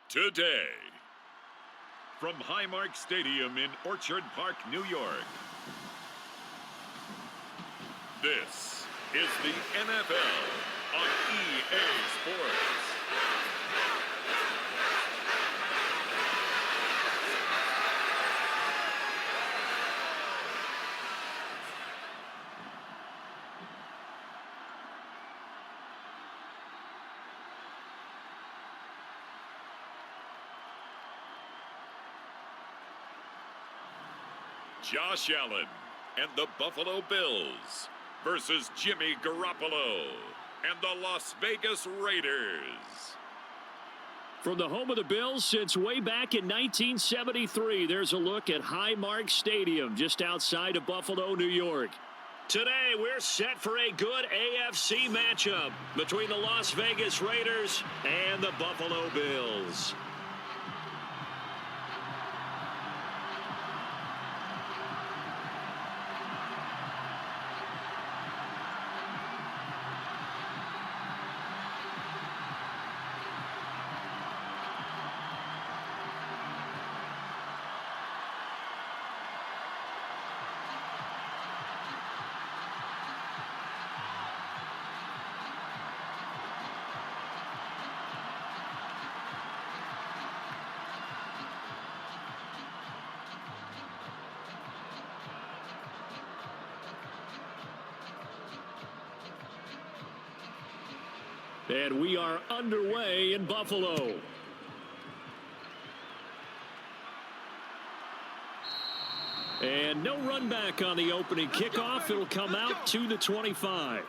today. From Highmark Stadium in Orchard Park, New York, this is the NFL on EA Sports. Josh Allen and the Buffalo Bills versus Jimmy Garoppolo and the Las Vegas Raiders. From the home of the Bills since way back in 1973, there's a look at Highmark Stadium just outside of Buffalo, New York. Today, we're set for a good AFC matchup between the Las Vegas Raiders and the Buffalo Bills. And we are underway in Buffalo. And no run back on the opening kickoff. It'll come out to the 25.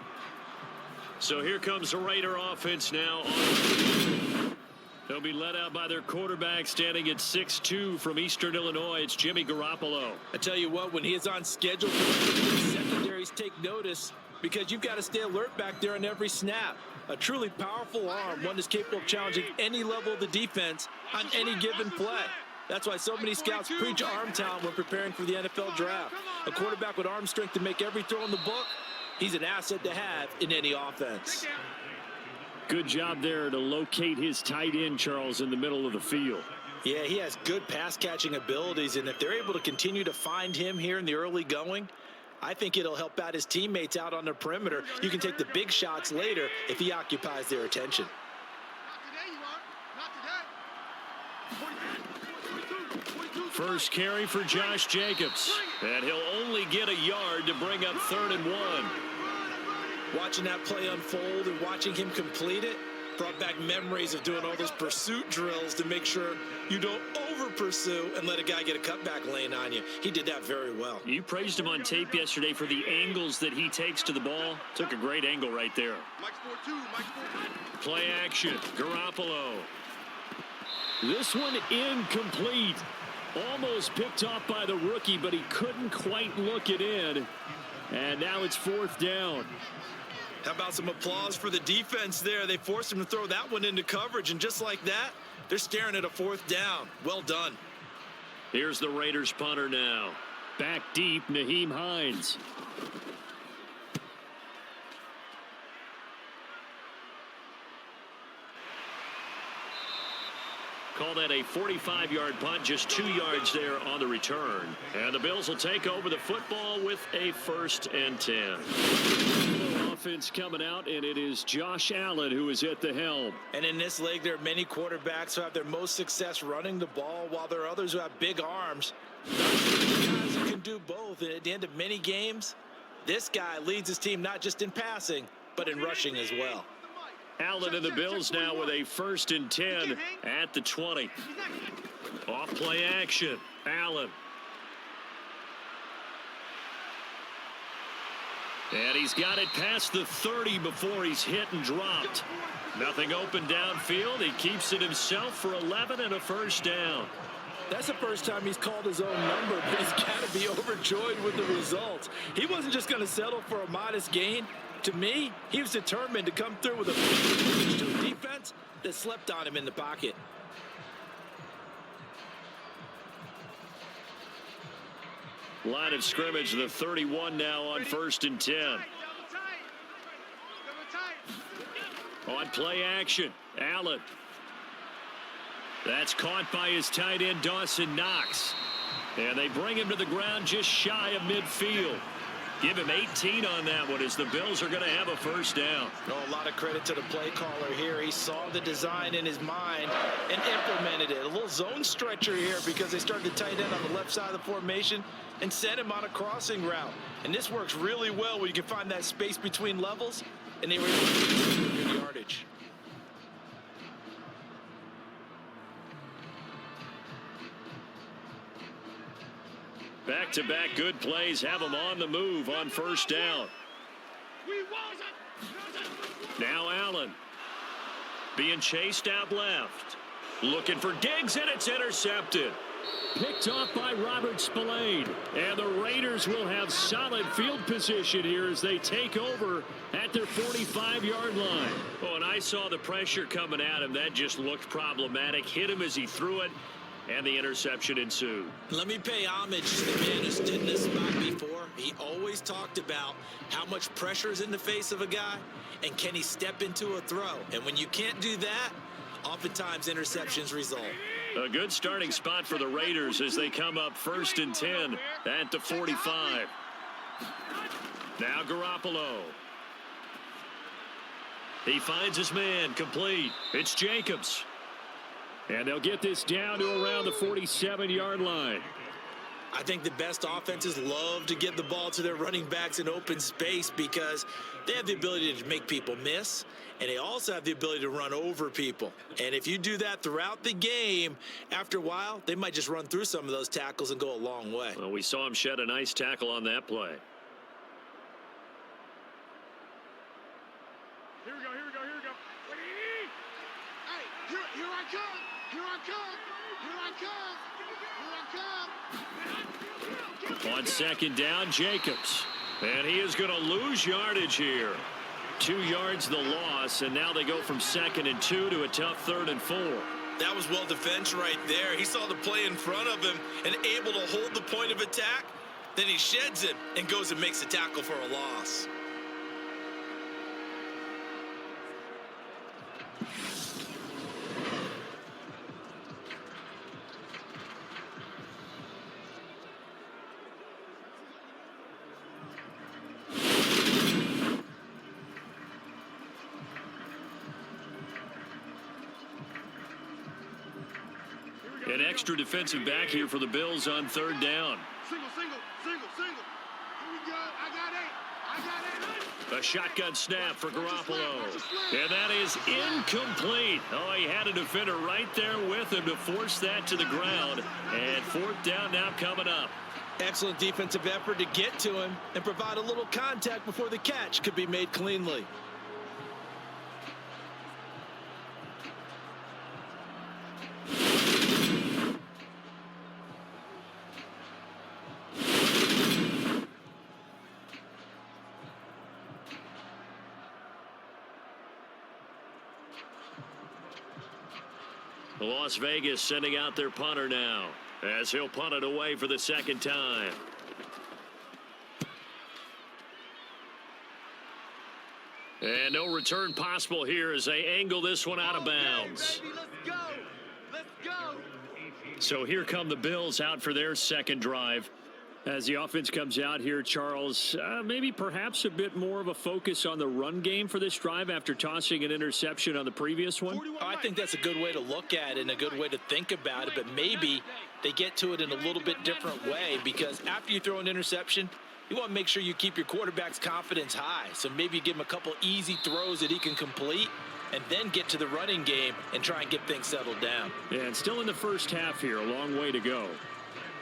So here comes the Raider offense now. They'll be led out by their quarterback standing at 6'2" from Eastern Illinois. It's Jimmy Garoppolo. I tell you what, when he is on schedule, secondaries take notice because you've got to stay alert back there on every snap. A truly powerful arm, one that's capable of challenging any level of the defense on any given play. That's why so many scouts preach arm talent when preparing for the NFL draft. A quarterback with arm strength to make every throw in the book, he's an asset to have in any offense. Good job there to locate his tight end, Charles, in the middle of the field. Yeah, he has good pass-catching abilities, and if they're able to continue to find him here in the early going, I think it'll help out his teammates out on the perimeter. You can take the big shots later if he occupies their attention. First carry for Josh Jacobs. And he'll only get a yard to bring up 3rd and 1. Watching that play unfold and watching him complete it brought back memories of doing all those pursuit drills to make sure you don't over-pursue and let a guy get a cutback lane on you. He did that very well. You praised him on tape yesterday for the angles that he takes to the ball. Took a great angle right there. Play action. Garoppolo. This one incomplete. Almost picked off by the rookie, but he couldn't quite look it in. And now it's 4th down. How about some applause for the defense there? They forced him to throw that one into coverage, and just like that, they're staring at a 4th down. Well done. Here's the Raiders punter now. Back deep, Nyheim Hines. Call that a 45-yard punt, just 2 yards there on the return. And the Bills will take over the football with a 1st and 10. Offense coming out, and it is Josh Allen who is at the helm. And in this league, there are many quarterbacks who have their most success running the ball, while there are others who have big arms. Guys who can do both, and at the end of many games, this guy leads his team not just in passing, but in rushing as well. Allen and the Bills now with a 1st and 10 at the 20. Off play action. Allen. And he's got it past the 30 before he's hit and dropped. Nothing open downfield. He keeps it himself for 11 and a 1st down. That's the first time he's called his own number, but he's got to be overjoyed with the results. He wasn't just going to settle for a modest gain. To me, he was determined to come through with a defense that slept on him in the pocket. Line of scrimmage, the 31 now on 1st and 10. On play action, Allen. That's caught by his tight end, Dawson Knox. And they bring him to the ground just shy of midfield. Give him 18 on that one as the Bills are going to have a first down. Oh, a lot of credit to the play caller here. He saw the design in his mind and implemented it. A little zone stretcher here because they started the tight end on the left side of the formation and sent him on a crossing route. And this works really well when you can find that space between levels, and they were able to get good yardage. Back-to-back good plays have them on the move on first down. Now Allen being chased out left. Looking for Diggs, and it's intercepted. Picked off by Robert Spillane. And the Raiders will have solid field position here as they take over at their 45-yard line. Oh, and I saw the pressure coming at him. That just looked problematic. Hit him as he threw it, and the interception ensued. Let me pay homage to the man who stood in this spot before. He always talked about how much pressure is in the face of a guy, and can he step into a throw. And when you can't do that, oftentimes interceptions result. A good starting spot for the Raiders as they come up 1st and 10 at the 45. Now Garoppolo. He finds his man, complete. It's Jacobs. And they'll get this down to around the 47-yard line. I think the best offenses love to get the ball to their running backs in open space because they have the ability to make people miss, and they also have the ability to run over people. And if you do that throughout the game, after a while, they might just run through some of those tackles and go a long way. Well, we saw him shed a nice tackle on that play. Here we go, here we go, here we go. Hey, here I come. Here I come! Here I come! Here I come! On second down, Jacobs. And he is going to lose yardage here. 2 yards the loss, and now they go from 2nd and 2 to a tough 3rd and 4. That was well defense right there. He saw the play in front of him and able to hold the point of attack. Then he sheds it and goes and makes a tackle for a loss. An extra defensive back here for the Bills on 3rd down. Single. Here we go. I got 8. A shotgun snap for Garoppolo. And that is incomplete. Oh, he had a defender right there with him to force that to the ground. And 4th down now coming up. Excellent defensive effort to get to him and provide a little contact before the catch could be made cleanly. Las Vegas sending out their punter now as he'll punt it away for the 2nd time. And no return possible here as they angle this one out of bounds. Baby, let's go. Let's go. So here come the Bills out for their 2nd drive. As the offense comes out here, Charles, maybe perhaps a bit more of a focus on the run game for this drive after tossing an interception on the previous one. I think that's a good way to look at it and a good way to think about it, but maybe they get to it in a little bit different way because after you throw an interception, you want to make sure you keep your quarterback's confidence high. So maybe you give him a couple easy throws that he can complete and then get to the running game and try and get things settled down. Yeah, and still in the first half here, a long way to go.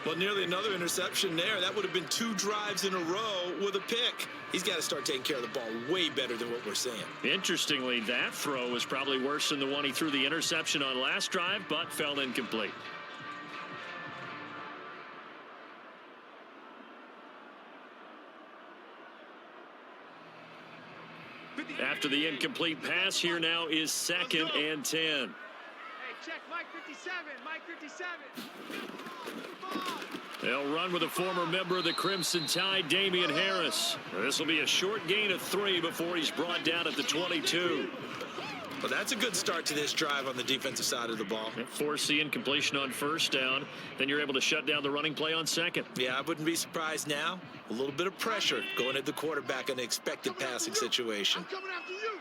Well, nearly another interception there. That would have been 2 drives in a row with a pick. He's got to start taking care of the ball way better than what we're seeing. Interestingly, that throw was probably worse than the one he threw the interception on last drive, but fell incomplete. After the incomplete pass, here now is 2nd and 10. Hey, check Mike 57. Mike 57. They'll run with a former member of the Crimson Tide, Damian Harris. This will be a short gain of 3 before he's brought down at the 22. Well, that's a good start to this drive on the defensive side of the ball. Force the incompletion on first down. Then you're able to shut down the running play on second. Yeah, I wouldn't be surprised now. A little bit of pressure going at the quarterback in an expected passing situation. I'm coming after you.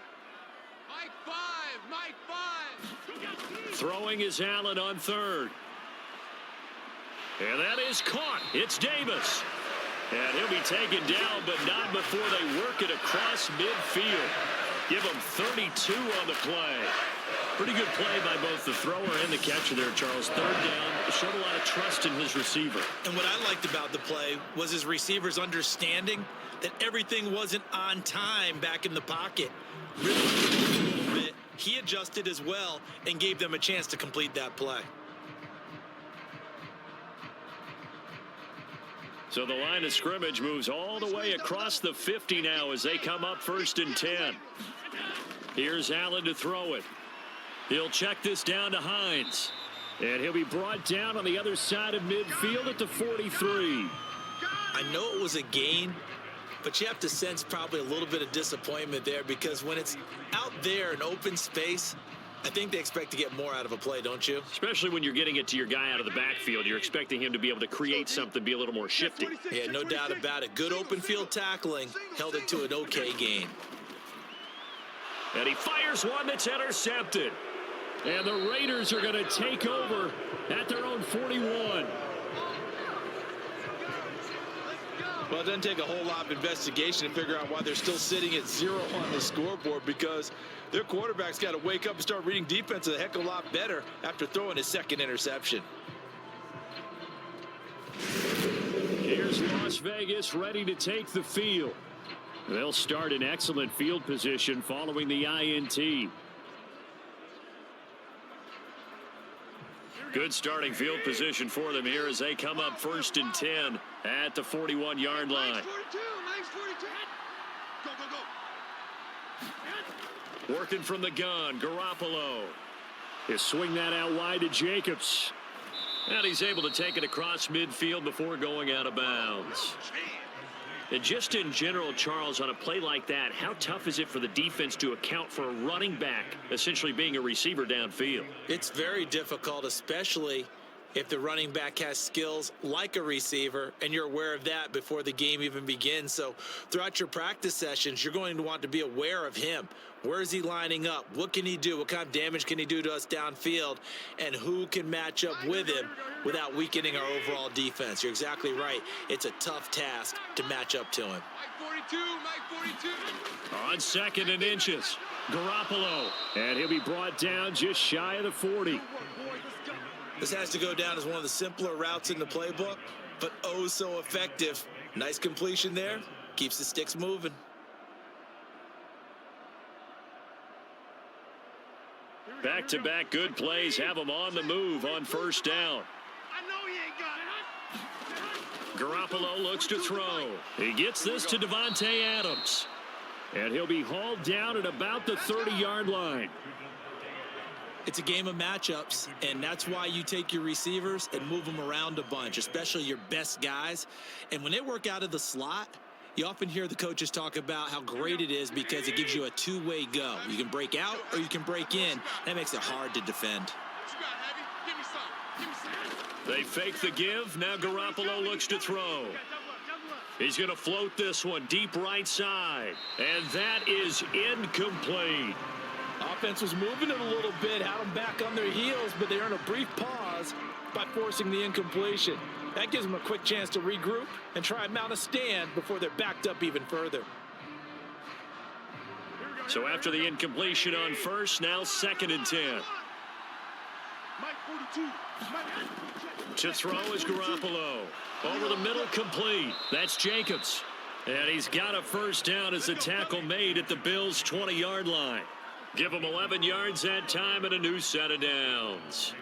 Mike 5. Throwing is Allen on third. And that is caught. It's Davis. And he'll be taken down, but not before they work it across midfield. Give him 32 on the play. Pretty good play by both the thrower and the catcher there, Charles. Third down, showed a lot of trust in his receiver. And what I liked about the play was his receiver's understanding that everything wasn't on time back in the pocket. Really a little bit. He adjusted as well and gave them a chance to complete that play. So the line of scrimmage moves all the way across the 50 now as they come up 1st and 10. Here's Allen to throw it. He'll check this down to Hines. And he'll be brought down on the other side of midfield at the 43. I know it was a gain, but you have to sense probably a little bit of disappointment there because when it's out there in open space, I think they expect to get more out of a play, don't you? Especially when you're getting it to your guy out of the backfield. You're expecting him to be able to create something, be a little more shifty. Yeah, no doubt about it. Good open field tackling held it to an okay gain. And he fires one that's intercepted. And the Raiders are going to take over at their own 41. Well, it doesn't take a whole lot of investigation to figure out why they're still sitting at 0 on the scoreboard because their quarterback's got to wake up and start reading defense a heck of a lot better after throwing his second interception. Here's Las Vegas ready to take the field. They'll start in excellent field position following the INT. Good starting field position for them here as they come up 1st and 10 at the 41-yard line. Working from the gun, Garoppolo. He'll swing that out wide to Jacobs. And he's able to take it across midfield before going out of bounds. And just in general, Charles, on a play like that, how tough is it for the defense to account for a running back essentially being a receiver downfield? It's very difficult, especially if the running back has skills like a receiver and you're aware of that before the game even begins. So throughout your practice sessions, you're going to want to be aware of him. Where is he lining up? What can he do? What kind of damage can he do to us downfield? And who can match up with him without weakening our overall defense? You're exactly right. It's a tough task to match up to him. Mike 42. On 2nd and inches, Garoppolo. And he'll be brought down just shy of the 40. This has to go down as one of the simpler routes in the playbook, but oh so effective. Nice completion there. Keeps the sticks moving. Back-to-back good plays have him on the move on 1st down. I know he ain't got it. Garoppolo looks to throw. He gets this to Devontae Adams. And he'll be hauled down at about the 30-yard line. It's a game of matchups, and that's why you take your receivers and move them around a bunch, especially your best guys. And when they work out of the slot, you often hear the coaches talk about how great it is because it gives you a two-way go. You can break out or you can break in. That makes it hard to defend. They fake the give. Now Garoppolo looks to throw. He's going to float this one deep right side. And that is incomplete. Offense was moving it a little bit, had them back on their heels, but they earn a brief pause by forcing the incompletion. That gives them a quick chance to regroup and try and mount a stand before they're backed up even further. So after the incompletion on 1st, now 2nd and 10. To throw is Garoppolo. Over the middle, complete. That's Jacobs. And he's got a 1st down as the tackle made at the Bills' 20-yard line. Give him 11 yards that time and a new set of downs.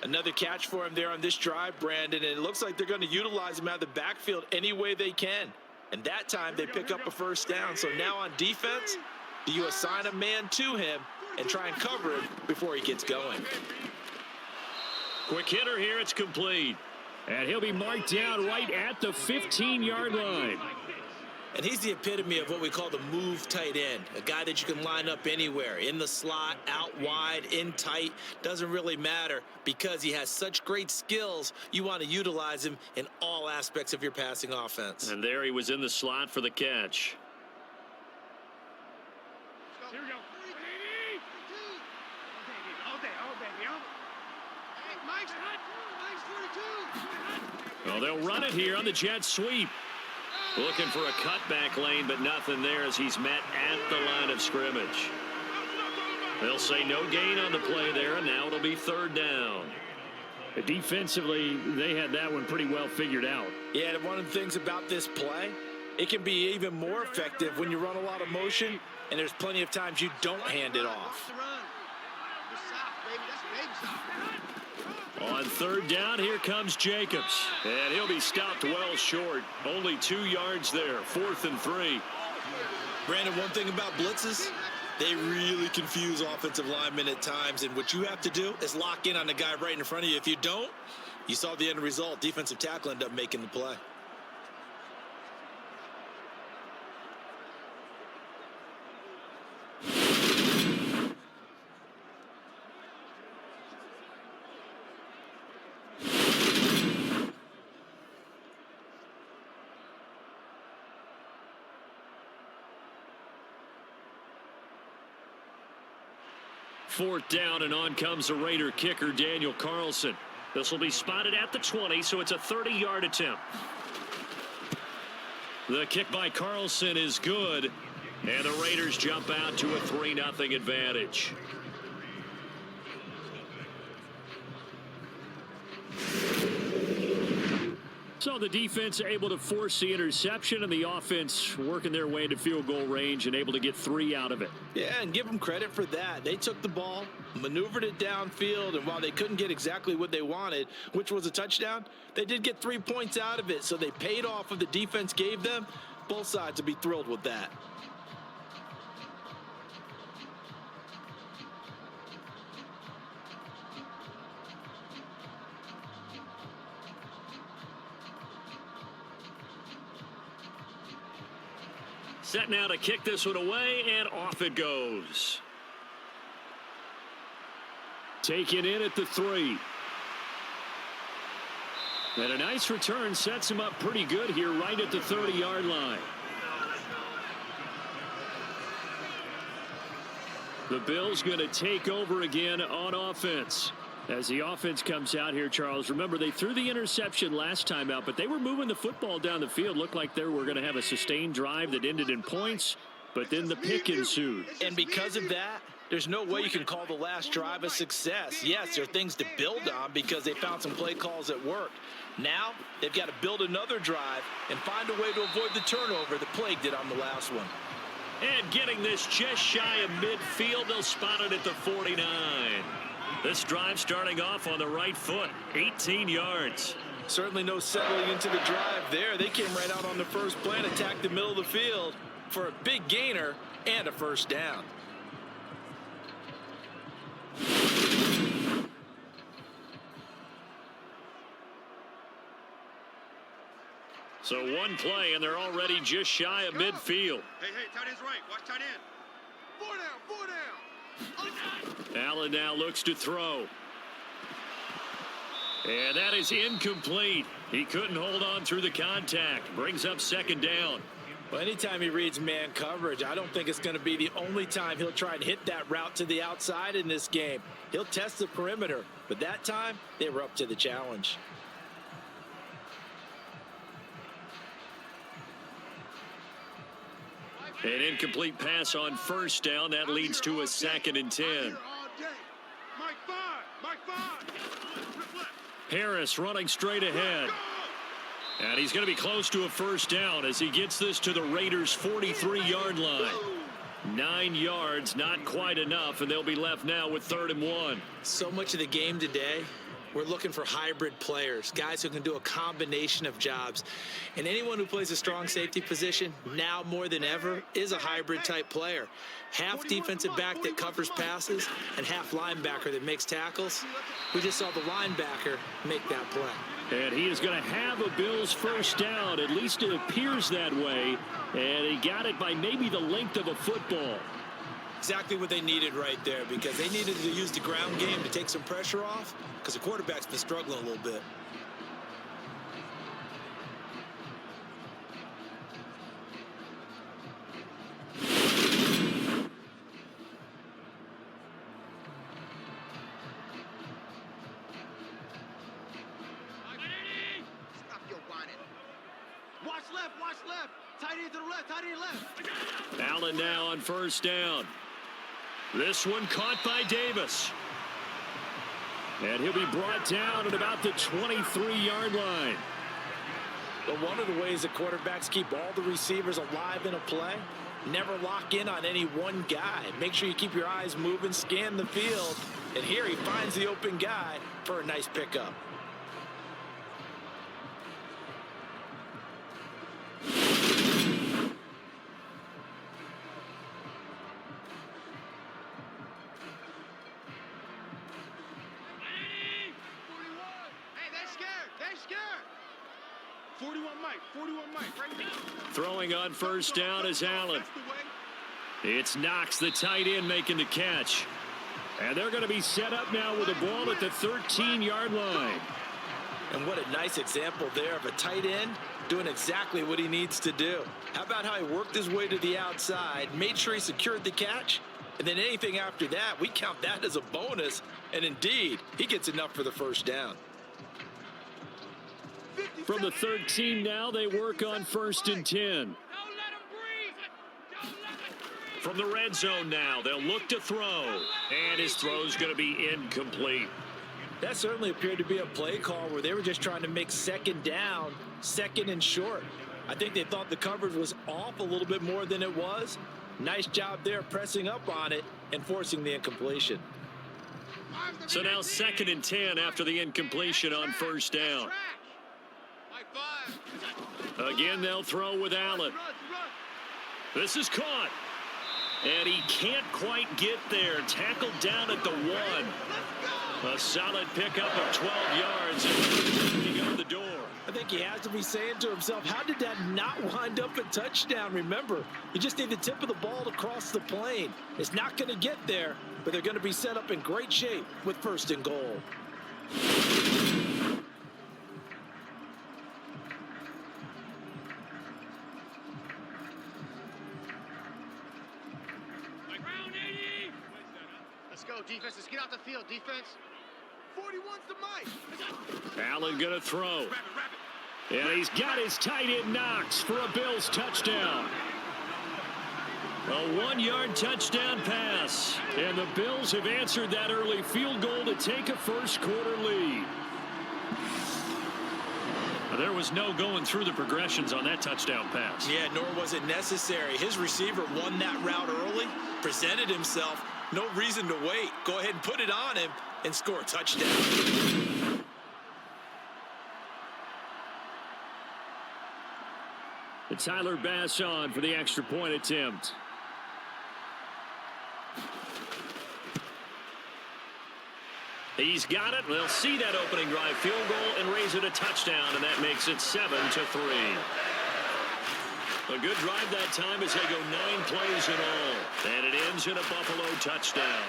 Another catch for him there on this drive, Brandon, and it looks like they're going to utilize him out of the backfield any way they can. And that time they pick up a 1st down. So now on defense, do you assign a man to him and try and cover him before he gets going? Quick hitter here, it's complete. And he'll be marked down right at the 15-yard line. And he's the epitome of what we call the move tight end, a guy that you can line up anywhere, in the slot, out wide, in tight, doesn't really matter because he has such great skills. You want to utilize him in all aspects of your passing offense. And there he was in the slot for the catch. Here we go. All day, Hey, Mike's 42. Well, they'll run it here on the jet sweep. Looking for a cutback lane, but nothing there as he's met at the line of scrimmage. They'll say no gain on the play there, and now it'll be third down. Defensively, they had that one pretty well figured out. Yeah, and one of the things about this play, it can be even more effective when you run a lot of motion, and there's plenty of times you don't hand it off. On third down, here comes Jacobs. And he'll be stopped well short. Only 2 yards there. 4th and 3. Brandon, one thing about blitzes, they really confuse offensive linemen at times. And what you have to do is lock in on the guy right in front of you. If you don't, you saw the end result. Defensive tackle ended up making the play. Fourth down, and on comes the Raider kicker, Daniel Carlson. This will be spotted at the 20, so it's a 30-yard attempt. The kick by Carlson is good, and the Raiders jump out to a 3-0 advantage. So the defense able to force the interception, and the offense working their way into field goal range and able to get 3 out of it. Yeah, and give them credit for that. They took the ball, maneuvered it downfield, and while they couldn't get exactly what they wanted, which was a touchdown, they did get 3 points out of it, so they paid off what the defense gave them. Both sides will be thrilled with that. Set now to kick this one away, and off it goes. Taken in at the 3. And a nice return sets him up pretty good here right at the 30-yard line. The Bills going to take over again on offense. As the offense comes out here, Charles, remember they threw the interception last time out, but they were moving the football down the field. Looked like they were going to have a sustained drive that ended in points, but then the pick ensued. And because of that, there's no way you can call the last drive a success. Yes, there are things to build on because they found some play calls that worked. Now they've got to build another drive and find a way to avoid the turnover that plagued it on the last one. And getting this just shy of midfield, they'll spot it at the 49. This drive starting off on the right foot, 18 yards. Certainly no settling into the drive there. They came right out on the first play and attacked the middle of the field for a big gainer and a first down. So one play, and they're already just shy of midfield. Hey, tight end's right. Watch tight end. 4 down. Allen now looks to throw. And that is incomplete. He couldn't hold on through the contact. Brings up second down. Well, anytime he reads man coverage, I don't think it's going to be the only time he'll try and hit that route to the outside in this game. He'll test the perimeter, but that time they were up to the challenge. An incomplete pass on first down. That leads to a 2nd and 10. Harris running straight ahead. And he's going to be close to a first down as he gets this to the Raiders' 43-yard line. 9 yards, not quite enough, and they'll be left now with 3rd and 1. So much of the game today, we're looking for hybrid players, guys who can do a combination of jobs. And anyone who plays a strong safety position, now more than ever, is a hybrid type player. Half defensive back that covers passes and half linebacker that makes tackles. We just saw the linebacker make that play. And he is going to have a Bills first down. At least it appears that way. And he got it by maybe the length of a football. Exactly what they needed right there, because they needed to use the ground game to take some pressure off, because the quarterback's been struggling a little bit. Watch left. Tight end to the left, tight end left. Allen now on first down. This one caught by Davis. And he'll be brought down at about the 23-yard line. But one of the ways the quarterbacks keep all the receivers alive in a play, never lock in on any one guy. Make sure you keep your eyes moving, scan the field. And here he finds the open guy for a nice pickup. They're scared. 41 Mike, right there. Throwing on first down is Allen. It's Knox, the tight end, making the catch. And they're going to be set up now with the ball at the 13-yard line. And what a nice example there of a tight end doing exactly what he needs to do. How about how he worked his way to the outside, made sure he secured the catch, and then anything after that, we count that as a bonus. And indeed, he gets enough for the first down. From the 13 now, they work on first and 10. From the red zone now, they'll look to throw. And his throw's going to be incomplete. That certainly appeared to be a play call where they were just trying to make second down, second and short. I think they thought the coverage was off a little bit more than it was. Nice job there pressing up on it and forcing the incompletion. So now second and 10 after the incompletion on first down. Again, they'll throw with Allen. This is caught. And he can't quite get there. Tackled down at the 1. A solid pickup of 12 yards and looking out the door. I think he has to be saying to himself, how did that not wind up a touchdown? Remember, you just need the tip of the ball to cross the plane. It's not going to get there, but they're going to be set up in great shape with first and goal. Let's go, defense. Let's get out the field, defense. 41's the Mike. Allen going to throw. And he's got his tight end Knox for a Bills touchdown. A 1-yard touchdown pass. And the Bills have answered that early field goal to take a first quarter lead. There was no going through the progressions on that touchdown pass. Yeah, nor was it necessary. His receiver won that route early, presented himself. No reason to wait. Go ahead and put it on him and score a touchdown. Tyler Bass on for the extra point attempt. He's got it. They'll see that opening drive field goal and raise it a touchdown, and that makes it 7-3. A good drive that time as they go 9 plays in all. And it ends in a Buffalo touchdown.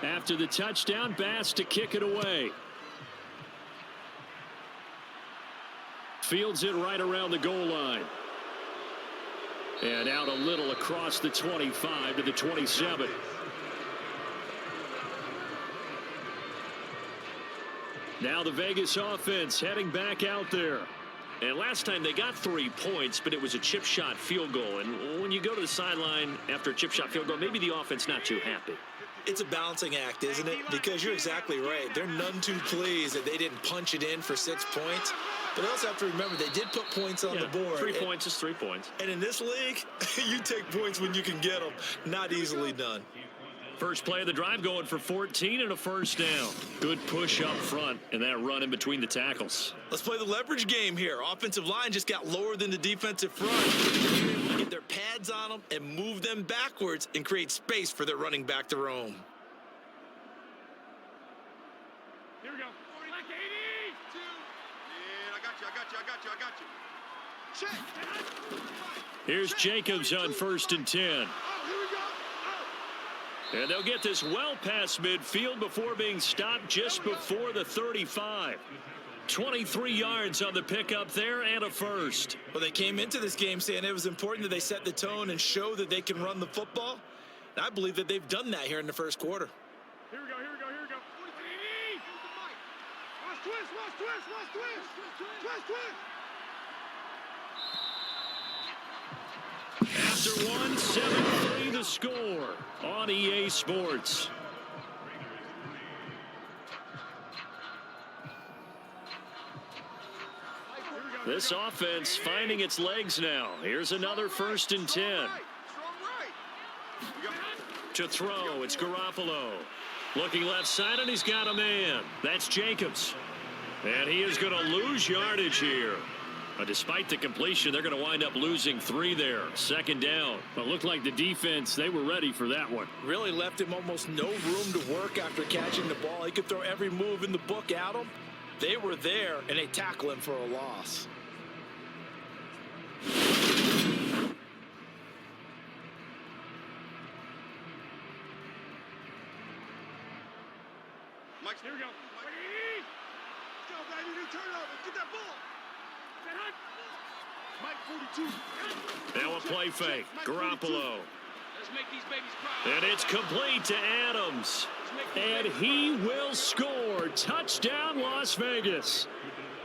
After the touchdown, Bass to kick it away. Fields it right around the goal line. And out a little across the 25 to the 27. Now the Vegas offense heading back out there. And last time they got 3 points, but it was a chip shot field goal. And when you go to the sideline after a chip shot field goal, maybe the offense not too happy. It's a balancing act, isn't it? Because you're exactly right. They're none too pleased that they didn't punch it in for 6 points. But they also have to remember they did put points on the board. 3 points is 3 points. And in this league, you take points when you can get them. Not easily done. First play of the drive going for 14 and a first down. Good push up front and that run in between the tackles. Let's play the leverage game here. Offensive line just got lower than the defensive front. You're able to get their pads on them and move them backwards and create space for their running back to roam. Here we go. Like 80. 2. Yeah, I got you. Check. Here's Jacobs on 1st and 10. Oh, here we go. And they'll get this well past midfield before being stopped just before the 35. 23 yards on the pickup there and a first. Well, they came into this game saying it was important that they set the tone and show that they can run the football. And I believe that they've done that here in the first quarter. Here we go. Twist. After 1, 7-3 the score on EA Sports. This offense finding its legs now. Here's another 1st and 10. To throw, it's Garoppolo. Looking left side, and he's got a man. That's Jacobs. And he is going to lose yardage here. Despite the completion, they're going to wind up losing 3 there. 2nd down. But it looked like the defense, they were ready for that one. Really left him almost no room to work after catching the ball. He could throw every move in the book at him. They were there, and they tackle him for a loss. Mike, here we go. Go, baby, new turnover. Get that ball. Mike 42. Now a play fake. Garoppolo. Let's make these babies proud. And it's complete to Adams. And he will score. Touchdown, Las Vegas.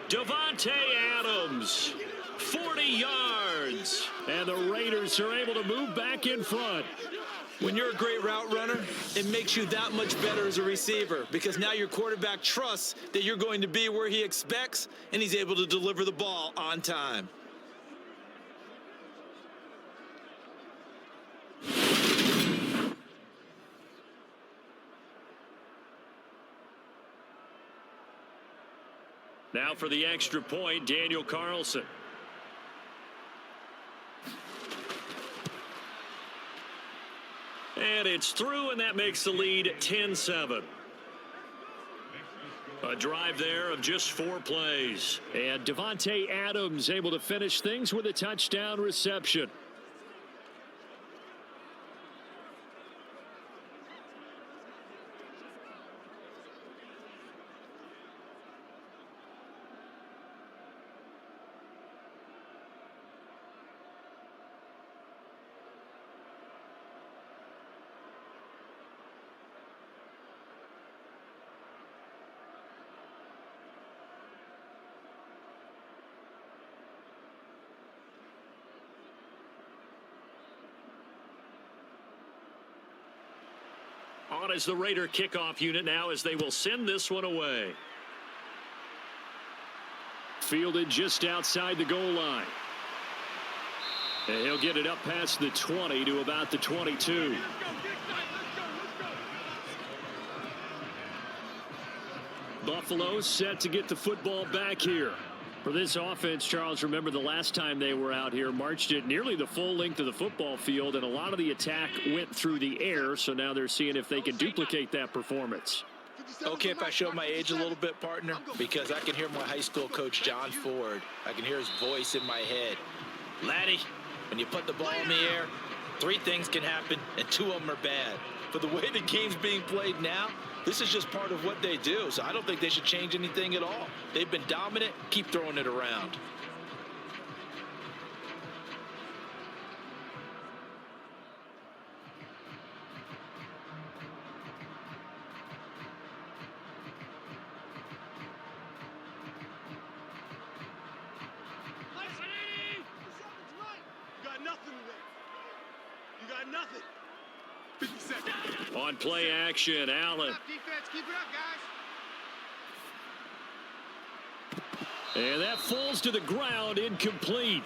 Davante Adams. 40 yards. And the Raiders are able to move back in front. When you're a great route runner, it makes you that much better as a receiver because now your quarterback trusts that you're going to be where he expects, and he's able to deliver the ball on time. Now for the extra point, Daniel Carlson. And it's through, and that makes the lead 10-7. A drive there of just 4 plays. And Davante Adams able to finish things with a touchdown reception. On as the Raider kickoff unit now as they will send this one away. Fielded just outside the goal line. And he'll get it up past the 20 to about the 22. Buffalo set to get the football back here. For this offense, Charles, remember the last time they were out here, marched it nearly the full length of the football field, and a lot of the attack went through the air, so now they're seeing if they can duplicate that performance. Okay, if I show my age a little bit, partner, because I can hear my high school coach, John Ford. I can hear his voice in my head. Laddie, when you put the ball in the air, 3 things can happen, and 2 of them are bad. For the way the game's being played now, this is just part of what they do, so I don't think they should change anything at all. They've been dominant. Keep throwing it around. You got nothing today. You got nothing. 50 seconds. On play action, Allen. Defense, keep it up, guys. And that falls to the ground, incomplete.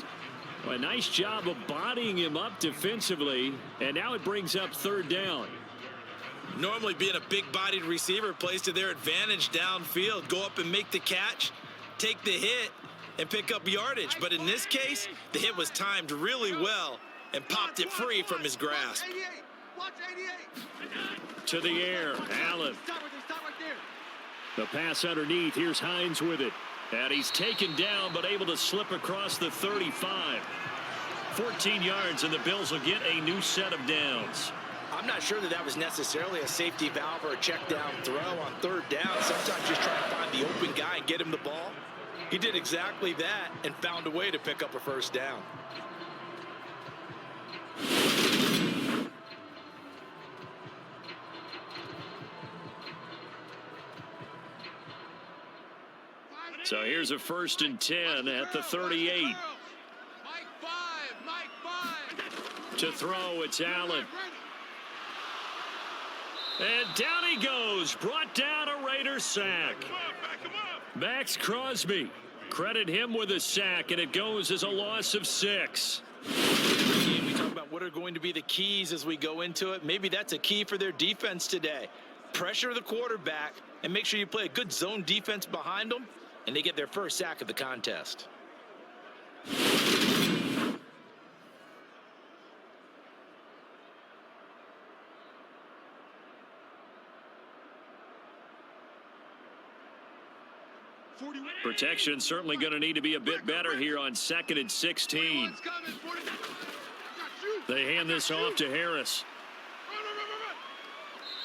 A nice job of bodying him up defensively, and now it brings up third down. Normally being a big-bodied receiver plays to their advantage downfield. Go up and make the catch, take the hit, and pick up yardage. But in this case, the hit was timed really well and popped it free from his grasp. Watch 88. To the air, Allen. Stop right there. The pass underneath. Here's Hines with it. And he's taken down, but able to slip across the 35. 14 yards, and the Bills will get a new set of downs. I'm not sure that was necessarily a safety valve or a check down throw on third down. Sometimes just try to find the open guy and get him the ball. He did exactly that and found a way to pick up a first down. So here's a 1st and 10 at the 38. Mike 5. To throw, it's Allen. And down he goes. Brought down a Raider sack. Max Crosby. Credit him with a sack, and it goes as a loss of 6. We talk about what are going to be the keys as we go into it. Maybe that's a key for their defense today. Pressure the quarterback and make sure you play a good zone defense behind them, and they get their first sack of the contest. Protection certainly going to need to be a bit better here on 2nd and 16. They hand this off to Harris.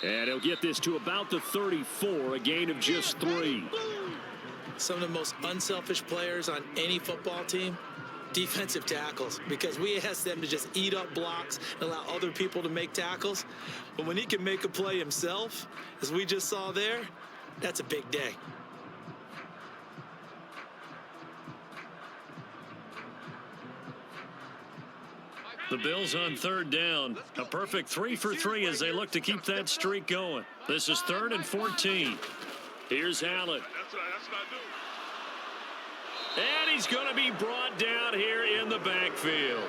And he'll get this to about the 34, a gain of just 3. Some of the most unselfish players on any football team, defensive tackles, because we ask them to just eat up blocks and allow other people to make tackles. But when he can make a play himself, as we just saw there, that's a big day. The Bills on 3rd down. A perfect 3 for 3 as they look to keep that streak going. This is 3rd and 14. Here's Allen. And he's going to be brought down here in the backfield.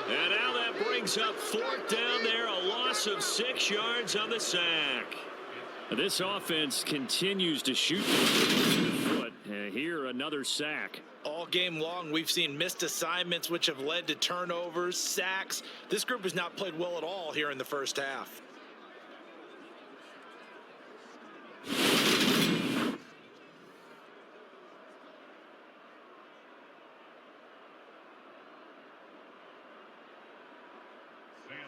And now that brings up 4th down there, a loss of 6 yards on the sack. This offense continues to shoot to the foot. Here, another sack. All game long, we've seen missed assignments, which have led to turnovers, sacks. This group has not played well at all here in the first half.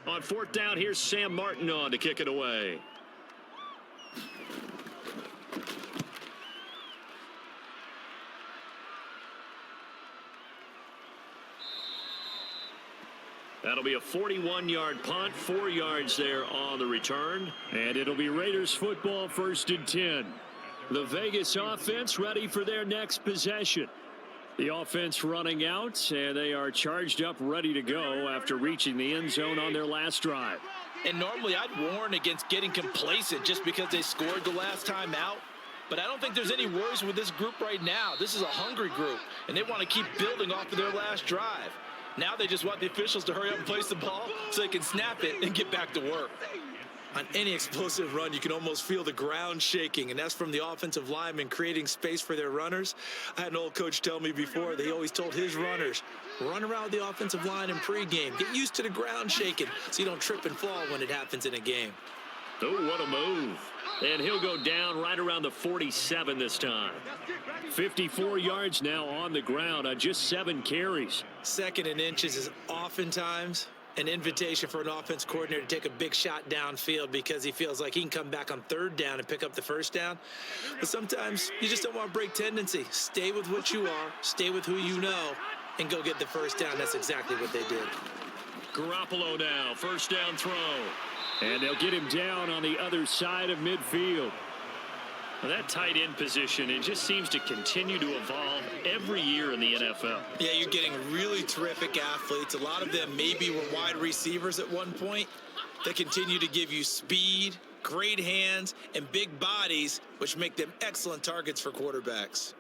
On 4th down, here's Sam Martin on to kick it away. That'll be a 41-yard punt, 4 yards there on the return. And it'll be Raiders football, 1st and 10. The Vegas offense ready for their next possession. The offense running out, and they are charged up, ready to go after reaching the end zone on their last drive. And normally I'd warn against getting complacent just because they scored the last time out. But I don't think there's any worries with this group right now. This is a hungry group, and they want to keep building off of their last drive. Now they just want the officials to hurry up and place the ball so they can snap it and get back to work. On any explosive run, you can almost feel the ground shaking, and that's from the offensive linemen creating space for their runners. I had an old coach tell me before, they always told his runners, run around the offensive line in pregame. Get used to the ground shaking so you don't trip and fall when it happens in a game. Oh, what a move. And he'll go down right around the 47 this time. 54 yards now on the ground on just 7 carries. 2nd and inches is oftentimes an invitation for an offense coordinator to take a big shot downfield because he feels like he can come back on 3rd down and pick up the 1st down. But sometimes you just don't want to break tendency. Stay with what you are, stay with who you know, and go get the 1st down. That's exactly what they did. Garoppolo now, 1st down throw. And they'll get him down on the other side of midfield. Well, that tight end position, it just seems to continue to evolve every year in the NFL. Yeah, you're getting really terrific athletes. A lot of them maybe were wide receivers at one point. They continue to give you speed, great hands, and big bodies, which make them excellent targets for quarterbacks.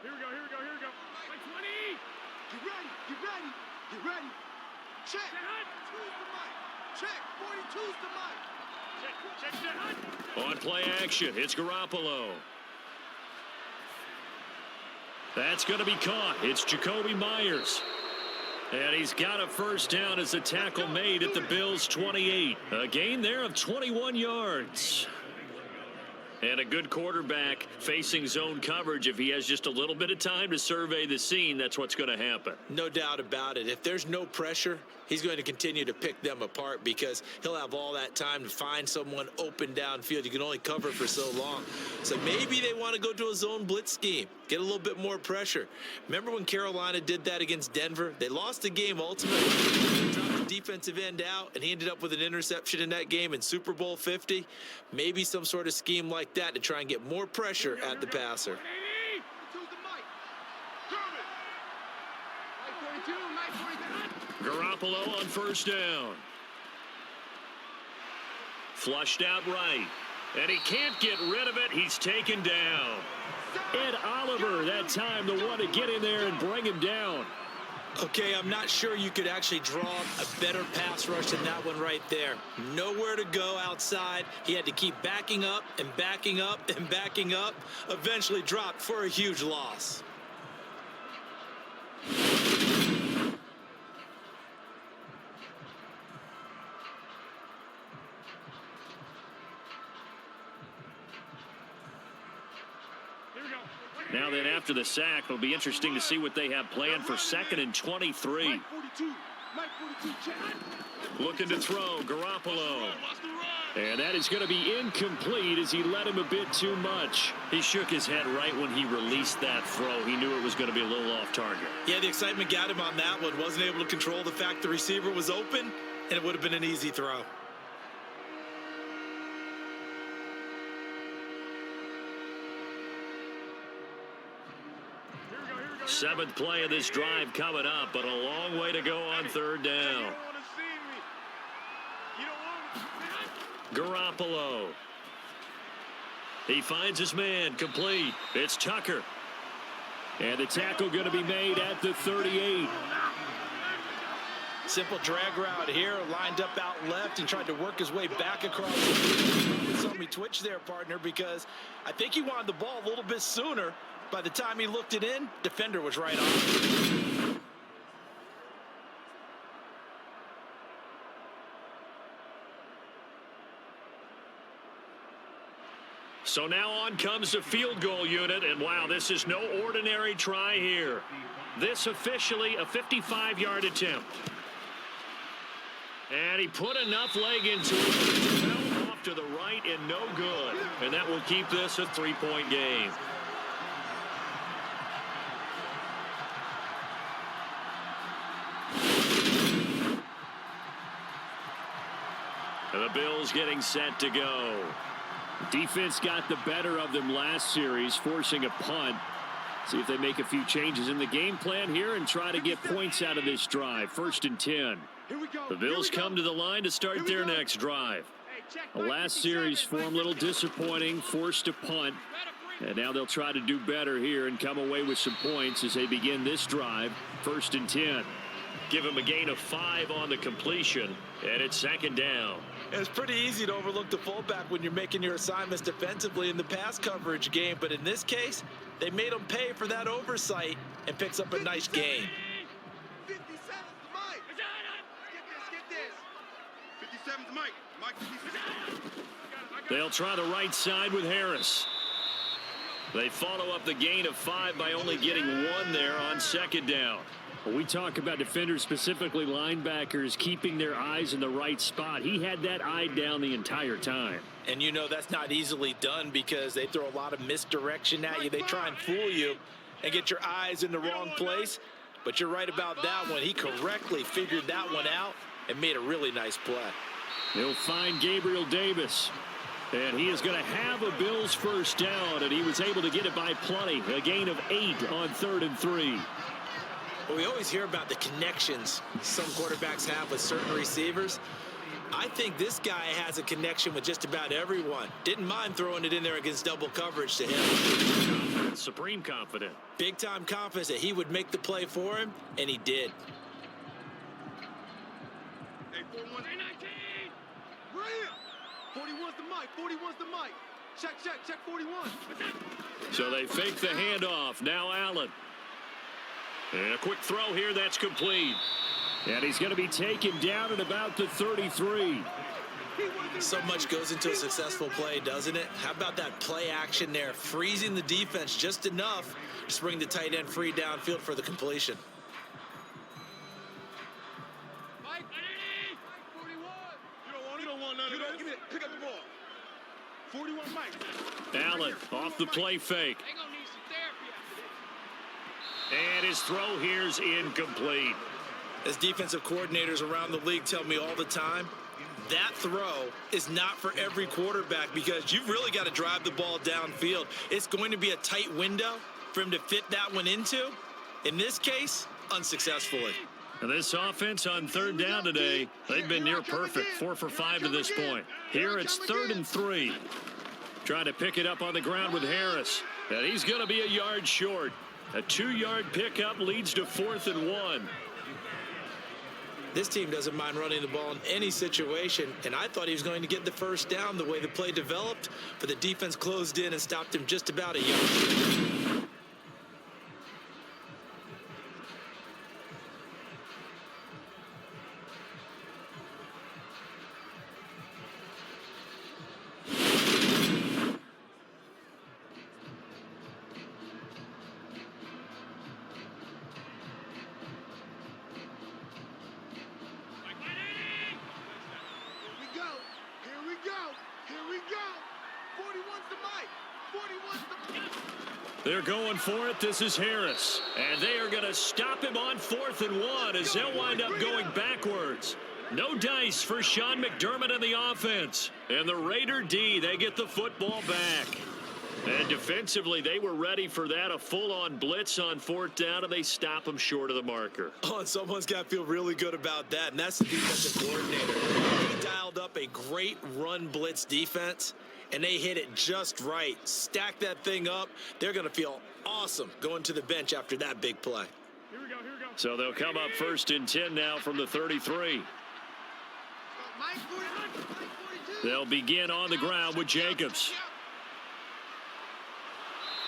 Here we go. Like 20. Get ready. Check. Two's the mic. Check. 42's the mic. Check. On play action, it's Garoppolo. That's going to be caught. It's Jacoby Myers. And he's got a first down as a tackle made at the Bills' 28. A gain there of 21 yards. And a good quarterback facing zone coverage. If he has just a little bit of time to survey the scene, that's what's going to happen. No doubt about it. If there's no pressure, he's going to continue to pick them apart because he'll have all that time to find someone open downfield. You can only cover for so long. So maybe they want to go to a zone blitz scheme, get a little bit more pressure. Remember when Carolina did that against Denver? They lost the game ultimately. They dropped the defensive end out, and he ended up with an interception in that game in Super Bowl 50. Maybe some sort of scheme like that to try and get more pressure at the passer. Garoppolo on first down. Flushed out right. And he can't get rid of it. He's taken down. Ed Oliver, that time, the one to get in there and bring him down. Okay, I'm not sure you could actually draw a better pass rush than that one right there. Nowhere to go outside. He had to keep backing up and backing up and backing up. Eventually dropped for a huge loss. Now then, after the sack, it'll be interesting to see what they have planned for 2nd and 23. Looking to throw, Garoppolo. And that is going to be incomplete as he led him a bit too much. He shook his head right when he released that throw. He knew it was going to be a little off target. Yeah, the excitement got him on that one. Wasn't able to control the fact the receiver was open, and it would have been an easy throw. Seventh play of this drive coming up, but a long way to go on 3rd down. Garoppolo. He finds his man, complete. It's Tucker. And the tackle going to be made at the 38. Simple drag route here, lined up out left and tried to work his way back across. Saw me twitch there, partner, because I think he wanted the ball a little bit sooner. By the time he looked it in, defender was right on. So now on comes the field goal unit, and wow, this is no ordinary try here. This officially a 55-yard attempt. And he put enough leg into it. Fell off to the right and no good. And that will keep this a 3-point game. And the Bills getting set to go. Defense got the better of them last series, forcing a punt. See if they make a few changes in the game plan here and try to get points out of this drive. 1st and 10. The Bills come to the line to start their next drive. The last series for them, a little disappointing, forced a punt. And now they'll try to do better here and come away with some points as they begin this drive. 1st and 10. Give him a gain of 5 on the completion, and it's 2nd down. It's pretty easy to overlook the fullback when you're making your assignments defensively in the pass coverage game, but in this case, they made him pay for that oversight and picks up a nice gain. 57's the mic. Get this. 57's the mic. Mike 57. They'll try the right side with Harris. They follow up the gain of 5 by only getting 1 there on 2nd down. We talk about defenders, specifically linebackers, keeping their eyes in the right spot. He had that eye down the entire time. And you know that's not easily done because they throw a lot of misdirection at you. They try and fool you and get your eyes in the wrong place. But you're right about that one. He correctly figured that one out and made a really nice play. He'll find Gabriel Davis. And he is going to have a Bills first down, and he was able to get it by plenty. A gain of 8 on 3rd and 3. Well, we always hear about the connections some quarterbacks have with certain receivers. I think this guy has a connection with just about everyone. Didn't mind throwing it in there against double coverage to him. Supreme confident. Big-time confidence that he would make the play for him, and he did. Hey, 41. 41's the mic. 41's the mic. Check 41. So they fake the handoff. Now Allen. And a quick throw here that's complete. And he's going to be taken down at about the 33. So much goes into a successful play, doesn't it? How about that play action there? Freezing the defense just enough to bring the tight end free downfield for the completion. Mike, 41. You don't want none of that. Give me it. Pick up the ball. 41 Mike. Allen off the play fake. They're going to need some therapy after this. And his throw here's incomplete. As defensive coordinators around the league tell me all the time, that throw is not for every quarterback because you've really got to drive the ball downfield. It's going to be a tight window for him to fit that one into. In this case, unsuccessfully. And this offense on 3rd down today, they've been near perfect. 4 for 5 to this point. Here it's 3rd and 3. Trying to pick it up on the ground with Harris. And he's going to be a yard short. A 2-yard pickup leads to 4th and 1. This team doesn't mind running the ball in any situation, and I thought he was going to get the first down the way the play developed, but the defense closed in and stopped him just about a yard. They're going for it. This is Harris. And they are going to stop him on 4th and 1 as they'll wind up going backwards. No dice for Sean McDermott and the offense. And the Raider D, they get the football back. And defensively, they were ready for that. A full-on blitz on 4th down, and they stop him short of the marker. Oh, and someone's got to feel really good about that, and that's the defensive coordinator. He dialed up a great run blitz defense, and they hit it just right. Stack that thing up. They're going to feel awesome going to the bench after that big play. Here we go. So they'll come up 1st and 10 now from the 33. Mike 42. They'll begin on the ground with Jacobs.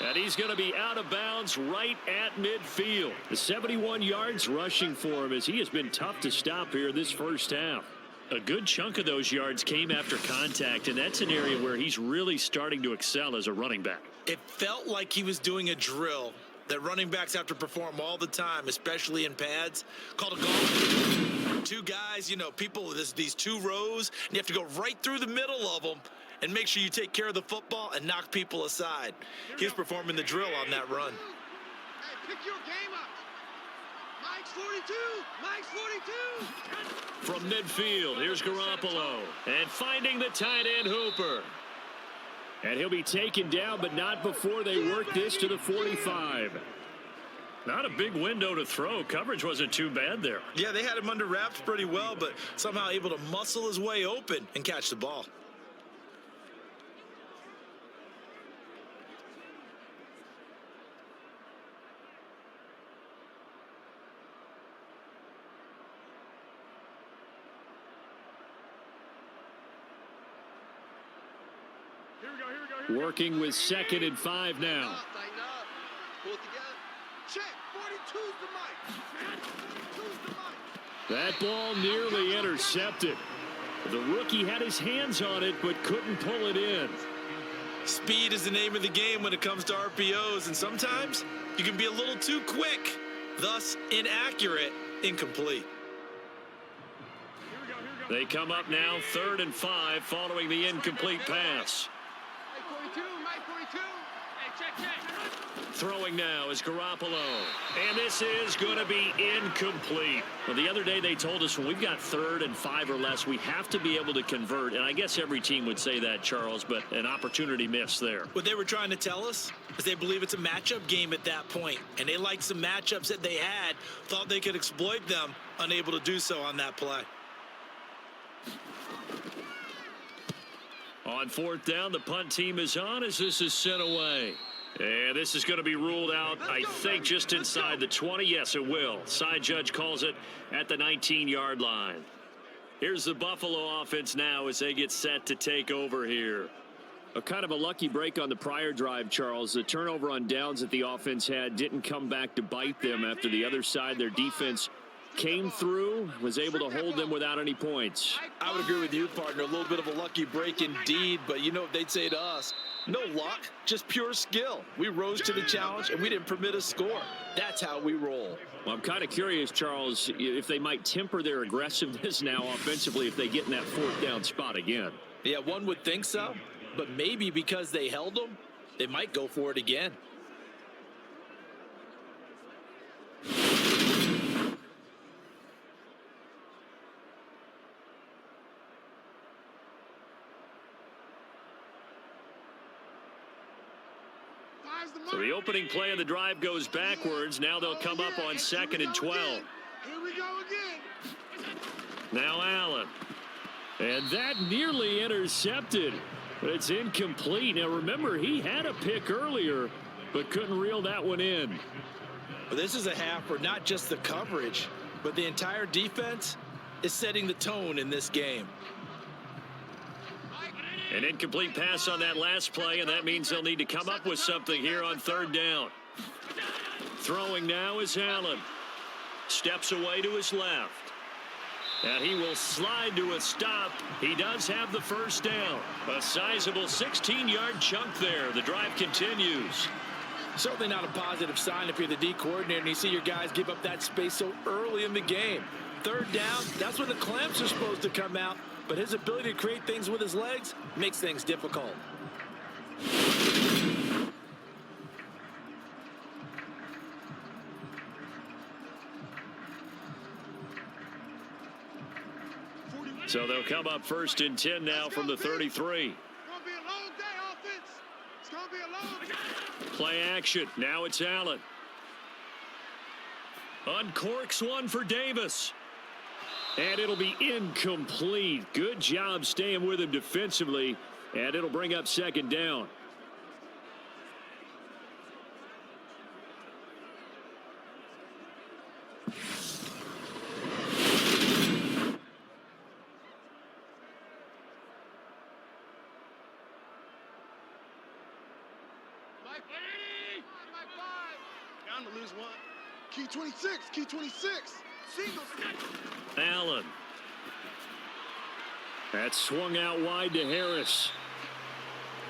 And he's going to be out of bounds right at midfield. The 71 yards rushing for him as he has been tough to stop here this first half. A good chunk of those yards came after contact, and that's an area where he's really starting to excel as a running back. It felt like he was doing a drill that running backs have to perform all the time, especially in pads, called a gauntlet. Two guys, people, these 2 rows, and you have to go right through the middle of them and make sure you take care of the football and knock people aside. He was performing the drill on that run. Hey, pick your game up. Mike's 42. Mike's 42. From midfield, here's Garoppolo. And finding the tight end Hooper. And he'll be taken down, but not before they work this to the 45. Not a big window to throw. Coverage wasn't too bad there. Yeah, they had him under wraps pretty well, but somehow able to muscle his way open and catch the ball. Working with 2nd and 5 now. Tighten up. Pull it together. Check. 42's the mic. That ball nearly intercepted. The rookie had his hands on it, but couldn't pull it in. Speed is the name of the game when it comes to RPOs, and sometimes you can be a little too quick, thus inaccurate, incomplete. They come up now 3rd and 5 following the incomplete pass. Mike 42. Mike 42. Hey, Throwing now is Garoppolo. And this is going to be incomplete. Well, the other day they told us when we've got 3rd and 5 or less, we have to be able to convert. And I guess every team would say that, Charles, but an opportunity missed there. What they were trying to tell us is they believe it's a matchup game at that point. And they liked some matchups that they had, thought they could exploit them, unable to do so on that play. On 4th down, the punt team is on as this is sent away. And this is going to be ruled out, I think, just inside the 20. Yes, it will. Side judge calls it at the 19-yard line. Here's the Buffalo offense now as they get set to take over here. A kind of a lucky break on the prior drive, Charles. The turnover on downs that the offense had didn't come back to bite them after the other side. Their defense came through, was able to hold them without any points. I would agree with you, partner. A little bit of a lucky break indeed, but you know what they'd say to us? No luck, just pure skill. We rose to the challenge, and we didn't permit a score. That's how we roll. Well, I'm kind of curious, Charles, if they might temper their aggressiveness now offensively if they get in that 4th down spot again. Yeah, one would think so, but maybe because they held them, they might go for it again. So the opening play of the drive goes backwards. Now they'll come up on 2nd and 12. Here we go again. Now Allen. And that nearly intercepted, but it's incomplete. Now remember, he had a pick earlier, but couldn't reel that one in. Well, this is a half where not just the coverage, but the entire defense is setting the tone in this game. An incomplete pass on that last play, and that means they'll need to come up with something here on 3rd down. Throwing now is Allen. Steps away to his left. And he will slide to a stop. He does have the 1st down. A sizable 16-yard chunk there. The drive continues. Certainly not a positive sign if you're the D coordinator and you see your guys give up that space so early in the game. 3rd down, that's when the clamps are supposed to come out. But his ability to create things with his legs makes things difficult. So they'll come up 1st and 10 now from the 33. It's gonna be a long day, offense. It's gonna be a long day. Play action. Now it's Allen. Uncorks one for Davis. And it'll be incomplete. Good job staying with him defensively. And it'll bring up 2nd down. Down to lose one. Key 26. Key 26. Singles. Allen. That swung out wide to Harris.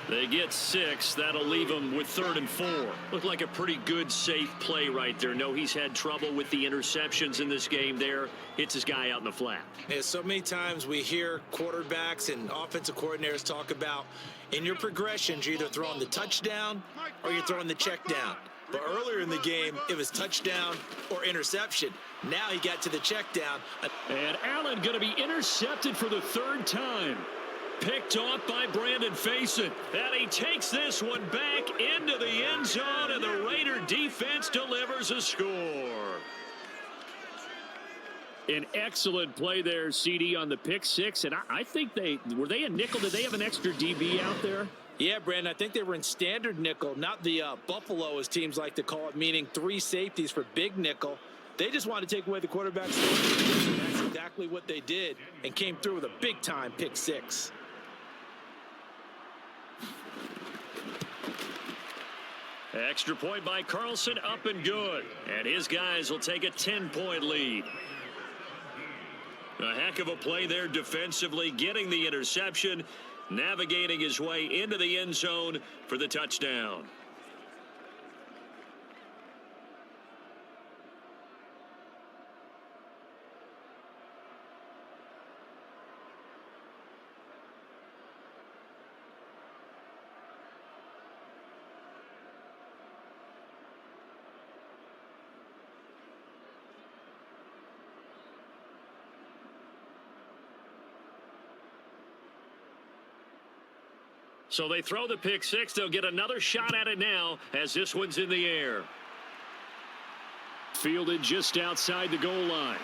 They get 6. That'll leave them with 3rd and 4. Looked like a pretty good, safe play right there. No, he's had trouble with the interceptions in this game there. Hits his guy out in the flat. Yeah, so many times we hear quarterbacks and offensive coordinators talk about in your progressions, you're either throwing the touchdown or you're throwing the check down. But earlier in the game, it was touchdown or interception. Now he got to the check down. And Allen going to be intercepted for the 3rd time. Picked off by Brandon Faison. And he takes this one back into the end zone, and the Raider defense delivers a score. An excellent play there, CD, on the pick 6. And I think were they a nickel? Did they have an extra DB out there? Yeah, Brandon, I think they were in standard nickel, not the Buffalo, as teams like to call it, meaning 3 safeties for big nickel. They just wanted to take away the quarterback's. That's exactly what they did and came through with a big-time pick 6. Extra point by Carlson, up and good. And his guys will take a 10-point lead. A heck of a play there defensively, getting the interception, navigating his way into the end zone for the touchdown. So they throw the pick six. They'll get another shot at it now as this one's in the air. Fielded just outside the goal line.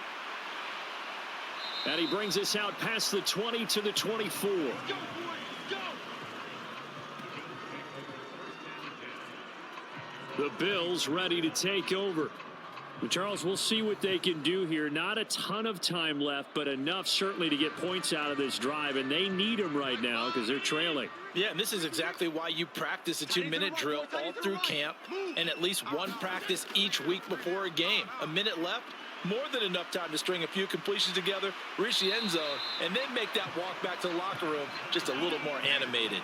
And he brings us out past the 20 to the 24. Go, boy, go. The Bills ready to take over. Well, Charles, we'll see what they can do here. Not a ton of time left, but enough certainly to get points out of this drive, and they need them right now because they're trailing. Yeah, and this is exactly why you practice a 2-minute drill all through camp and at least one practice each week before a game. A minute left, more than enough time to string a few completions together, reach the end zone, and then make that walk back to the locker room just a little more animated.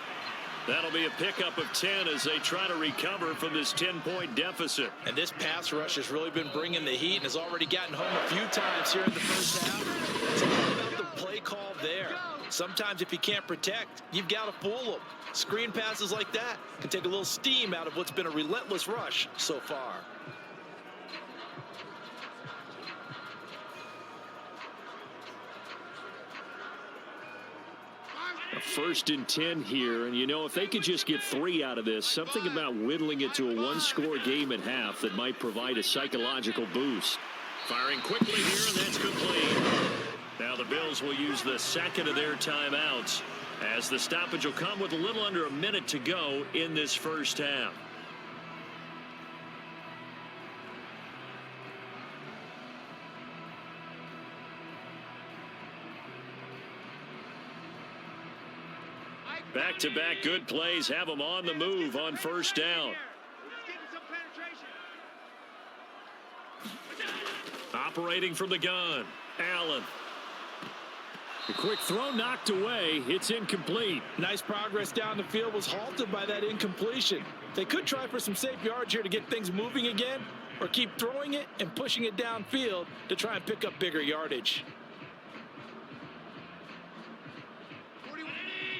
That'll be a pickup of 10 as they try to recover from this 10-point deficit. And this pass rush has really been bringing the heat and has already gotten home a few times here in the first half. It's all about the play call there. Sometimes if you can't protect, you've got to fool them. Screen passes like that can take a little steam out of what's been a relentless rush so far. A 1st and 10 here, and you know, if they could just get 3 out of this, something about whittling it to a 1-score game at half that might provide a psychological boost. Firing quickly here, and that's complete. Now the Bills will use the second of their timeouts as the stoppage will come with a little under a minute to go in this first half. Back-to-back good plays have them on the move on first down. Operating from the gun, Allen. A quick throw knocked away. It's incomplete. Nice progress down the field was halted by that incompletion. They could try for some safe yards here to get things moving again, or keep throwing it and pushing it downfield to try and pick up bigger yardage.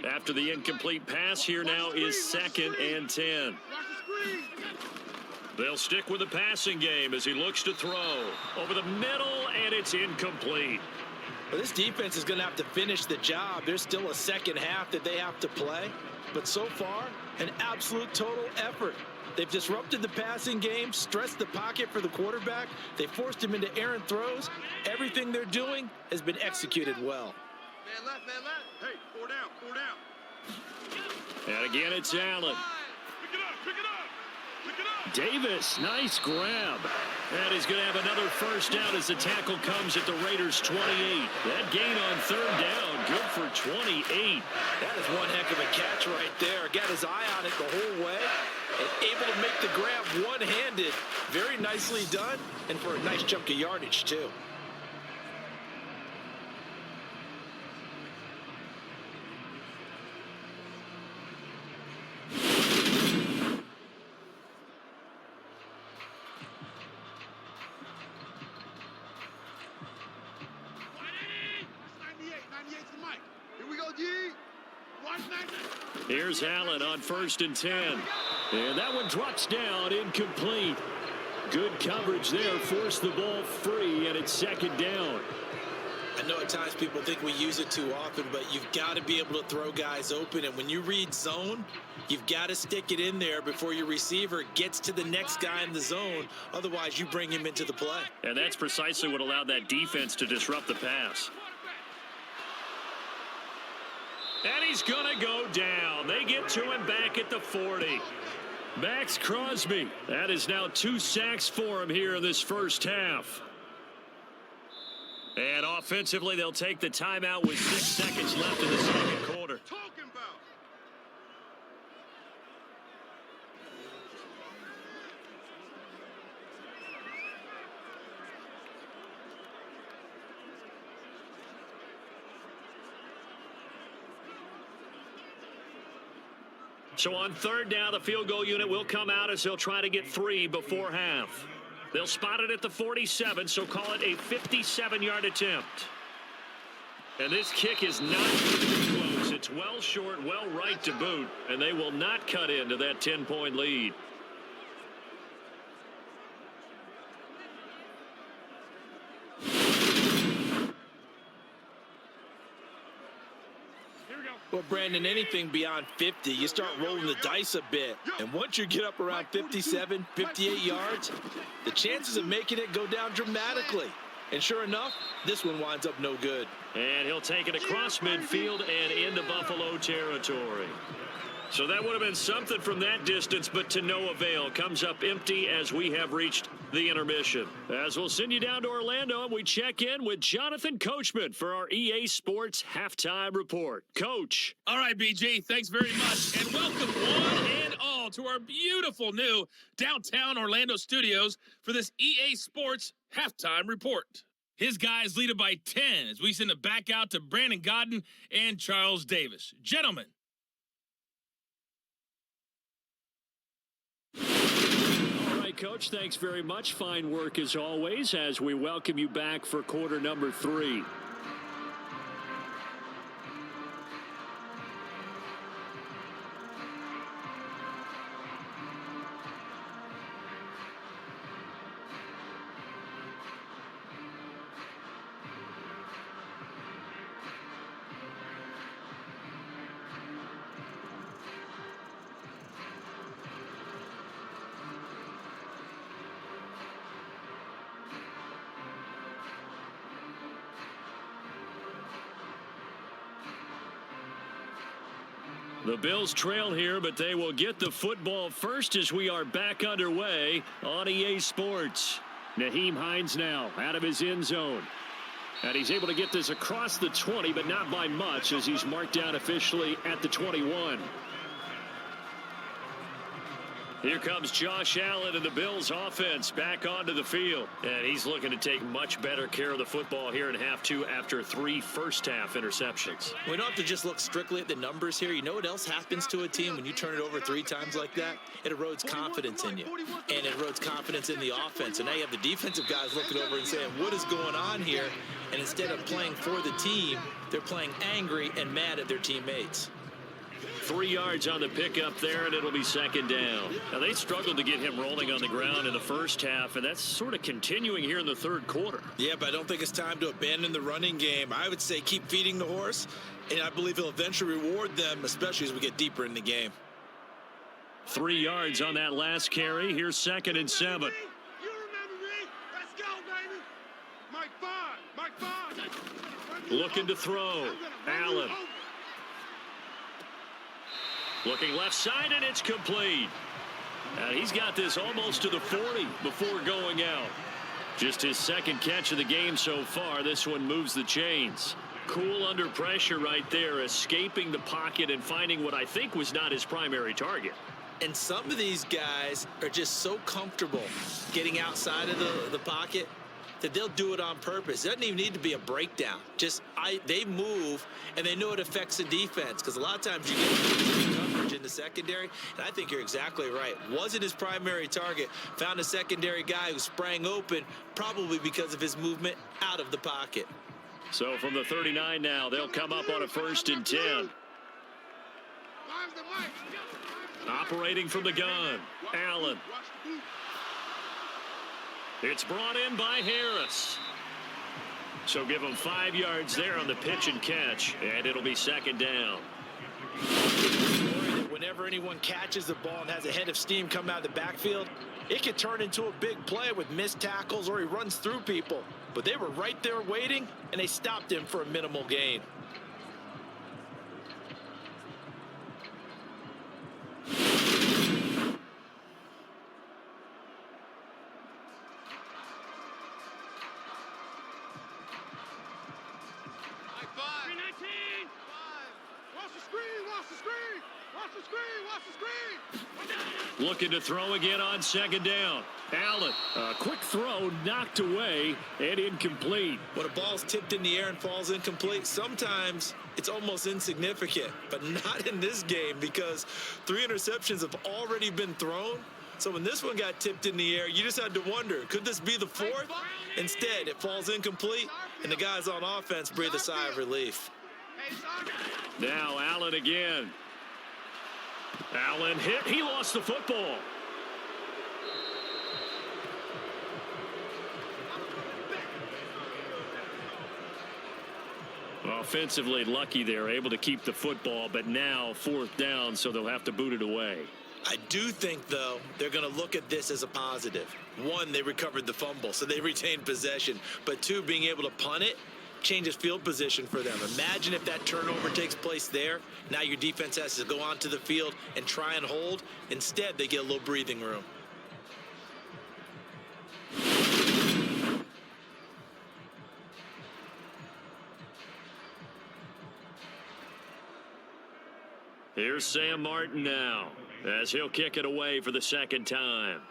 After the incomplete pass, here now is 2nd and 10. They'll stick with the passing game as he looks to throw. Over the middle, and it's incomplete. Well, this defense is going to have to finish the job. There's still a second half that they have to play. But so far, an absolute total effort. They've disrupted the passing game, stressed the pocket for the quarterback. They forced him into errant throws. Everything they're doing has been executed well. Man left, man left. Hey, 4 down, 4 down. And again, it's Allen. Pick it up, pick it up, pick it up. Davis, nice grab. And he's going to have another first down as the tackle comes at the Raiders' 28. That gain on 3rd down, good for 28. That is one heck of a catch right there. Got his eye on it the whole way. And able to make the grab one-handed. Very nicely done, and for a nice chunk of yardage, too. Here's Allen on 1st and 10. And that one drops down, incomplete. Good coverage there, forced the ball free, and it's 2nd down. I know at times people think we use it too often, but you've got to be able to throw guys open. And when you read zone, you've got to stick it in there before your receiver gets to the next guy in the zone. Otherwise, you bring him into the play. And that's precisely what allowed that defense to disrupt the pass. And he's going to go down. They get to him back at the 40. Max Crosby. That is now 2 sacks for him here in this first half. And offensively, they'll take the timeout with 6 seconds left in the second quarter. Talking about. So on 3rd down, the field goal unit will come out as they'll try to get 3 before half. They'll spot it at the 47, so call it a 57-yard attempt. And this kick is not close. It's well short, well right to boot, and they will not cut into that 10-point lead. Well, Brandon, anything beyond 50, you start rolling the dice a bit. And once you get up around 57, 58 yards, the chances of making it go down dramatically. And sure enough, this one winds up no good. And he'll take it across midfield and into Buffalo territory. So that would have been something from that distance, but to no avail. Comes up empty as we have reached the intermission. As we'll send you down to Orlando, and we check in with Jonathan Coachman for our EA Sports Halftime Report. Coach. All right, BG, thanks very much. And welcome one and all to our beautiful new downtown Orlando studios for this EA Sports Halftime Report. His guys lead it by 10 as we send it back out to Brandon Godden and Charles Davis. Gentlemen. Coach, thanks very much. Fine work as always as we welcome you back for quarter number 3. The Bills trail here, but they will get the football first as we are back underway on EA Sports. Nyheim Hines now out of his end zone. And he's able to get this across the 20, but not by much as he's marked down officially at the 21. Here comes Josh Allen and the Bills offense back onto the field. And he's looking to take much better care of the football here in half 2 after 3 first-half interceptions. We don't have to just look strictly at the numbers here. You know what else happens to a team when you turn it over 3 times like that? It erodes confidence in you. And it erodes confidence in the offense. And now you have the defensive guys looking over and saying, what is going on here? And instead of playing for the team, they're playing angry and mad at their teammates. 3 yards on the pickup there, and it'll be second down. Now, they struggled to get him rolling on the ground in the first half, and that's sort of continuing here in the third quarter. Yeah, but I don't think it's time to abandon the running game. I would say keep feeding the horse, and I believe he'll eventually reward them, especially as we get deeper in the game. 3 yards on that last carry. Here's second and 7. You remember me? Let's go, baby. Mike Bond. Looking to throw. Allen. Looking left side, and it's complete. And he's got this almost to the 40 before going out. Just his second catch of the game so far. This one moves the chains. Cool under pressure right there, escaping the pocket and finding what I think was not his primary target. And some of these guys are just so comfortable getting outside of the pocket that they'll do it on purpose. It doesn't even need to be a breakdown. They move, and they know it affects the defense, because a lot of times you get coverage in the secondary, and I think you're exactly right. Wasn't his primary target. Found a secondary guy who sprang open, probably because of his movement out of the pocket. So from the 39 now, they'll come up on a 1st and 10. Operating from the gun, Allen. It's brought in by Harris. So give him 5 yards there on the pitch and catch, and it'll be second down. Whenever anyone catches the ball and has a head of steam come out of the backfield, it can turn into a big play with missed tackles or he runs through people. But they were right there waiting, and they stopped him for a minimal gain. Looking to throw again on second down. Allen, a quick throw knocked away and incomplete. When a ball's tipped in the air and falls incomplete, sometimes it's almost insignificant, but not in this game because 3 interceptions have already been thrown. So when this one got tipped in the air, you just had to wonder, could this be the 4th? Instead, it falls incomplete, and the guys on offense breathe a sigh of relief. Now Allen again. Allen hit. He lost the football. offensively lucky there, able to keep the football, but now 4th down, so they'll have to boot it away. I do think, though, they're going to look at this as a positive. 1, they recovered the fumble, so they retained possession. But 2, being able to punt it changes field position for them. Imagine if that turnover takes place there. Now your defense has to go onto the field and try and hold. Instead, they get a little breathing room. Here's Sam Martin now, as he'll kick it away for the 2nd time.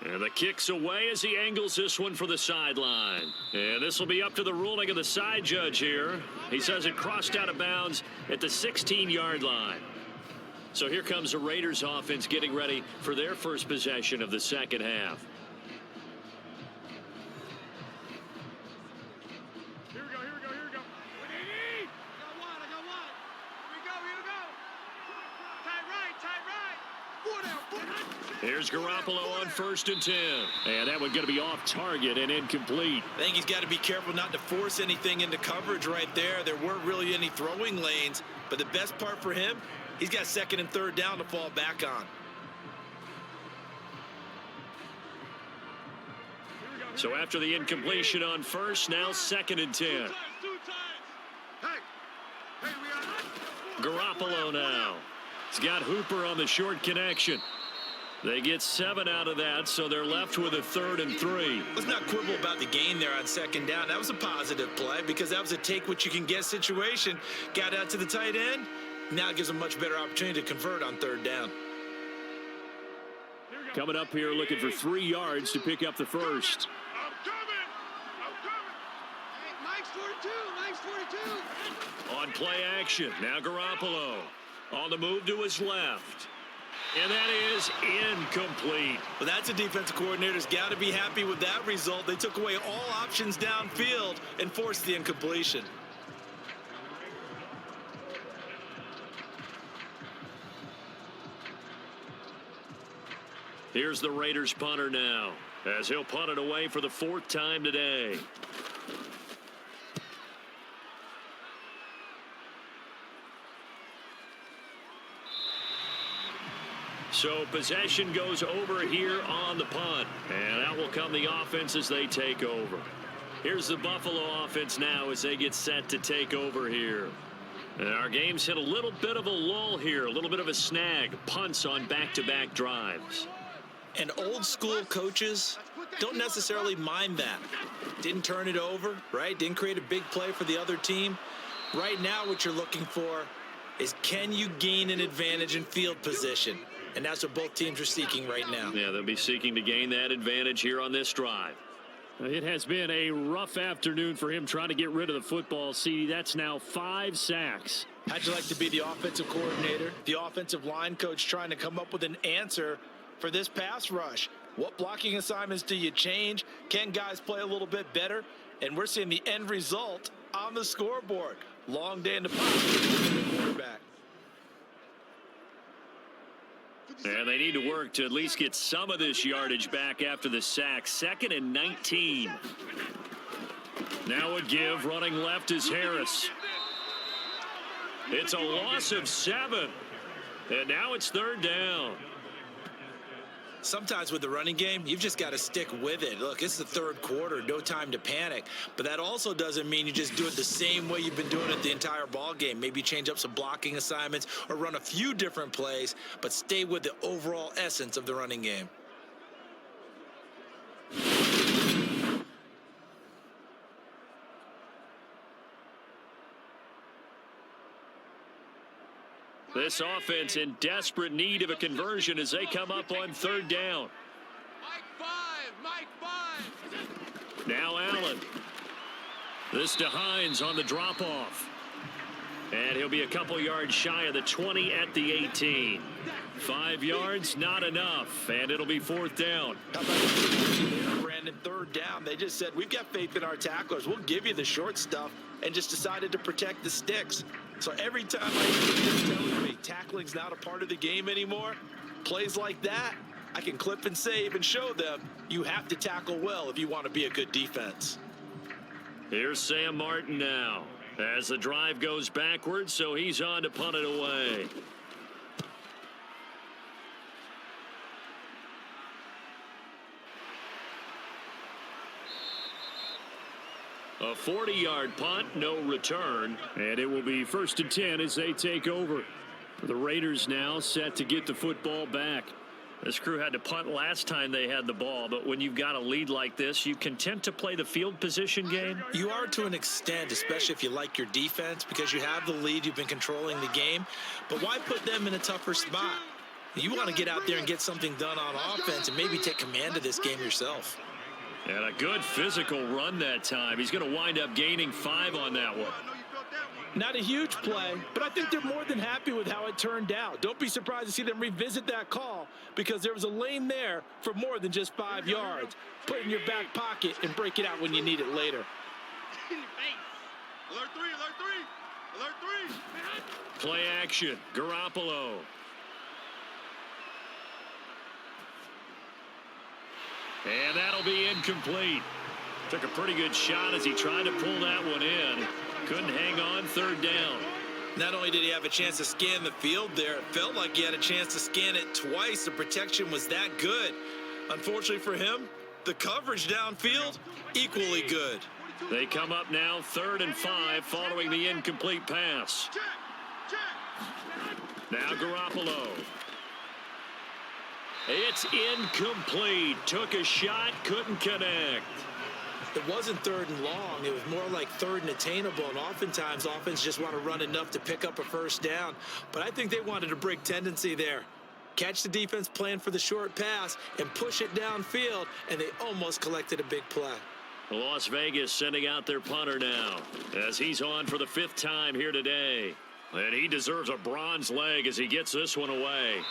And the kick's away as he angles this one for the sideline. And this will be up to the ruling of the side judge here. He says it crossed out of bounds at the 16-yard line. So here comes the Raiders offense getting ready for their first possession of the 2nd half. Here's Garoppolo on 1st and 10. And that one going to be off target and incomplete. I think he's got to be careful not to force anything into coverage right there. There weren't really any throwing lanes. But the best part for him, he's got 2nd and 3rd down to fall back on. So after the incompletion on 1st, now 2nd and 10. Garoppolo now. He's got Hooper on the short connection. They get 7 out of that, so they're left with a 3rd and 3. Let's not quibble about the gain there on 2nd down. That was a positive play because that was a take-what-you-can-get situation. Got out to the tight end. Now it gives them a much better opportunity to convert on 3rd down. Coming up here looking for 3 yards to pick up the first. I'm coming. Hey, Mike's 42. On play action, now Garoppolo. On the move to his left. And that is incomplete. Well, that's a defensive coordinator's got to be happy with that result. They took away all options downfield and forced the incompletion. Here's the Raiders punter now, as he'll punt it away for the 4th time today. So possession goes over here on the punt. And out will come the offense as they take over. Here's the Buffalo offense now as they get set to take over here. And our game's hit a little bit of a lull here, a little bit of a snag. Punts on back-to-back drives. And old school coaches don't necessarily mind that. Didn't turn it over, right? Didn't create a big play for the other team. Right now what you're looking for is, can you gain an advantage in field position? And that's what both teams are seeking right now. Yeah, they'll be seeking to gain that advantage here on this drive. It has been a rough afternoon for him trying to get rid of the football. See, that's now 5 sacks. How'd you like to be the offensive coordinator, the offensive line coach, trying to come up with an answer for this pass rush? What blocking assignments do you change? Can guys play a little bit better? And we're seeing the end result on the scoreboard. Long day in the pocket. Quarterback. And they need to work to at least get some of this yardage back after the sack. 2nd and 19. Now a give. Running left is Harris. It's a loss of 7. And now it's 3rd down. Sometimes with the running game, you've just got to stick with it. Look, it's the 3rd quarter, no time to panic. But that also doesn't mean you just do it the same way you've been doing it the entire ball game. Maybe change up some blocking assignments or run a few different plays, but stay with the overall essence of the running game. This offense in desperate need of a conversion as they come up on 3rd down. Mike 5. Now Allen. This to Hines on the drop-off. And he'll be a couple yards shy of the 20 at the 18. 5 yards, not enough, and it'll be 4th down. How about Brandon, 3rd down? They just said, we've got faith in our tacklers. We'll give you the short stuff, and just decided to protect the sticks. So every time I hear telling me tackling's not a part of the game anymore, plays like that, I can clip and save and show them you have to tackle well if you want to be a good defense. Here's Sam Martin now as the drive goes backwards, so he's on to punt it away. A 40-yard punt, no return, and it will be 1st and 10 as they take over. The Raiders now set to get the football back. This crew had to punt last time they had the ball, but when you've got a lead like this, you content to play the field position game? You are to an extent, especially if you like your defense, because you have the lead, you've been controlling the game. But why put them in a tougher spot? You want to get out there and get something done on offense and maybe take command of this game yourself. And a good physical run that time. He's going to wind up gaining 5 on that one. Not a huge play, but I think they're more than happy with how it turned out. Don't be surprised to see them revisit that call because there was a lane there for more than just 5 yards. Put it in your back pocket and break it out when you need it later. Alert 3, alert 3, alert 3. Play action, Garoppolo. And that'll be incomplete. Took a pretty good shot as he tried to pull that one in. Couldn't hang on, 3rd down. Not only did he have a chance to scan the field there, it felt like he had a chance to scan it twice. The protection was that good. Unfortunately for him, the coverage downfield, equally good. They come up now 3rd and 5 following the incomplete pass. Now Garoppolo. It's incomplete. Took a shot, couldn't connect. It wasn't 3rd and long. It was more like 3rd and attainable, and oftentimes offense just want to run enough to pick up a 1st down. But I think they wanted a break tendency there. Catch the defense plan for the short pass and push it downfield, and they almost collected a big play. Las Vegas sending out their punter now as he's on for the 5th time here today. And he deserves a bronze leg as he gets this one away.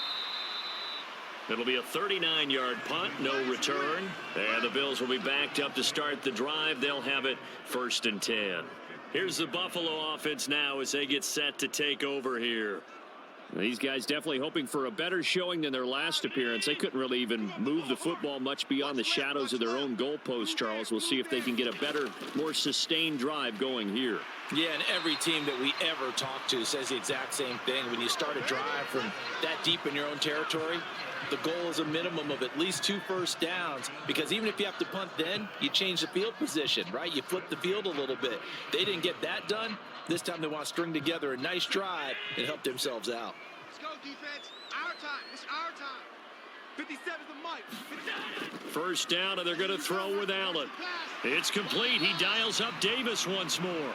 It'll be a 39-yard punt, no return. And the Bills will be backed up to start the drive. They'll have it 1st and 10. Here's the Buffalo offense now as they get set to take over here. These guys definitely hoping for a better showing than their last appearance. They couldn't really even move the football much beyond the shadows of their own goalpost, Charles. We'll see if they can get a better, more sustained drive going here. Yeah, and every team that we ever talk to says the exact same thing. When you start a drive from that deep in your own territory, the goal is a minimum of at least 2 first downs, because even if you have to punt then, you change the field position, right? You flip the field a little bit. They didn't get that done. This time they want to string together a nice drive and help themselves out. Let's go, defense. Our time. It's our time. 57's the mic. 1st down, and they're going to throw with Allen. It's complete. He dials up Davis once more.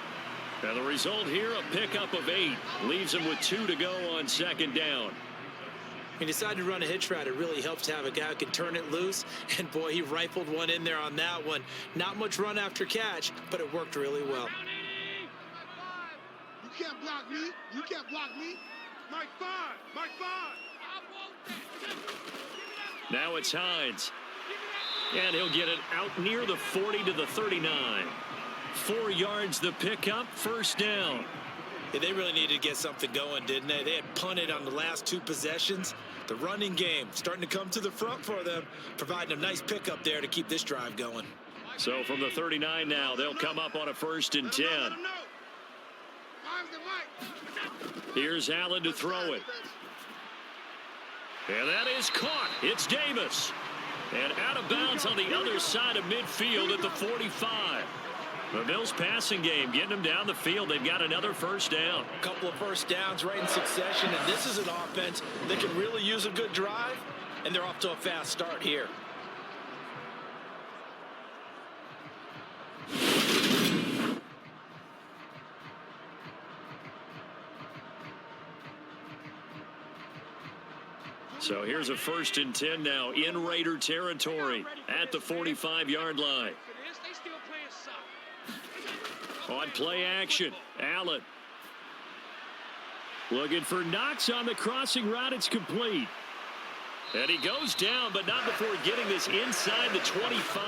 And the result here, a pickup of 8. Leaves him with 2 to go on 2nd down. He decided to run a hitch route. It really helps to have a guy who can turn it loose. And, boy, he rifled one in there on that one. Not much run after catch, but it worked really well. You can't block me. You can't block me. Mike 5. Mike 5. Now it's Hines. And he'll get it out near the 40 to the 39. 4 yards the pickup, 1st down. Yeah, they really needed to get something going, didn't they? They had punted on the last 2 possessions. The running game starting to come to the front for them, providing a nice pickup there to keep this drive going. So from the 39 now, they'll come up on a 1st and 10. Here's Allen to throw it. And that is caught. It's Davis. And out of bounds on the other side of midfield at the 45. The Bills passing game getting them down the field. They've got another 1st down. A couple of 1st downs right in succession, and this is an offense that can really use a good drive, and they're off to a fast start here. So here's a 1st and 10 now in Raider territory at the 45-yard line. On play action, Allen. Looking for Knox on the crossing route. It's complete. And he goes down, but not before getting this inside the 25.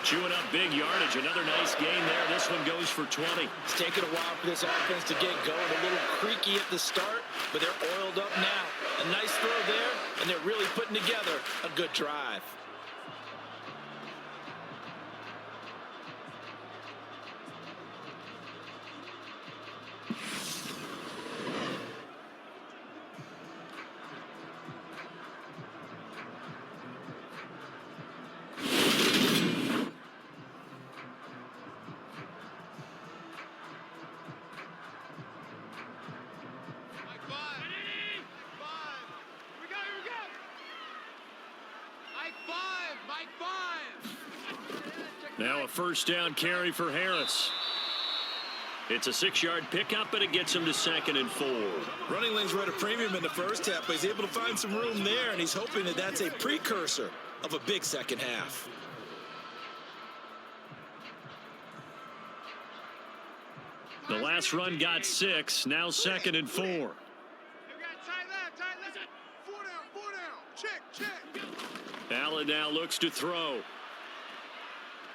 Chewing up big yardage. Another nice gain there. This one goes for 20. It's taken a while for this offense to get going. A little creaky at the start, but they're oiled up now. A nice throw there, and they're really putting together a good drive. Now a first down carry for Harris. It's a 6-yard pickup, but it gets him to 2nd and 4. Running lanes were at a premium in the first half, but he's able to find some room there, and he's hoping that that's a precursor of a big second half. The last run got 6, now 2nd and 4. Tight left, tight left. 4 down. Check. Allen now looks to throw.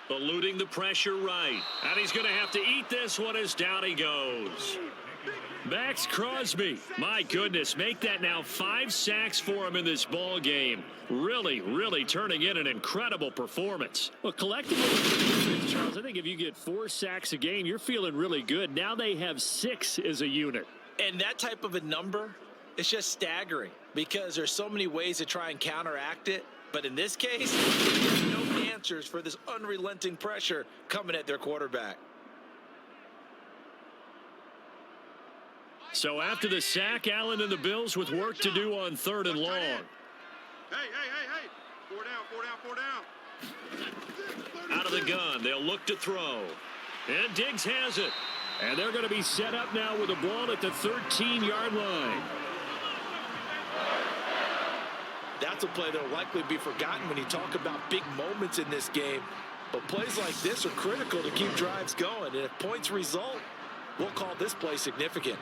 Eluding the pressure right. And he's going to have to eat this one as down he goes. Max Crosby, my goodness, make that now 5 sacks for him in this ball game. Really turning in an incredible performance. Well, collectively, Charles, I think if you get 4 sacks a game, you're feeling really good. Now they have 6 as a unit. And that type of a number, it's just staggering because there's so many ways to try and counteract it. But in this case, there's no answers for this unrelenting pressure coming at their quarterback. So after the sack, Allen and the Bills with work to do on 3rd and long. Hey. 4 down. Out of the gun, they'll look to throw. And Diggs has it. And they're going to be set up now with a ball at the 13-yard line. That's a play that will likely be forgotten when you talk about big moments in this game. But plays like this are critical to keep drives going. And if points result, we'll call this play significant.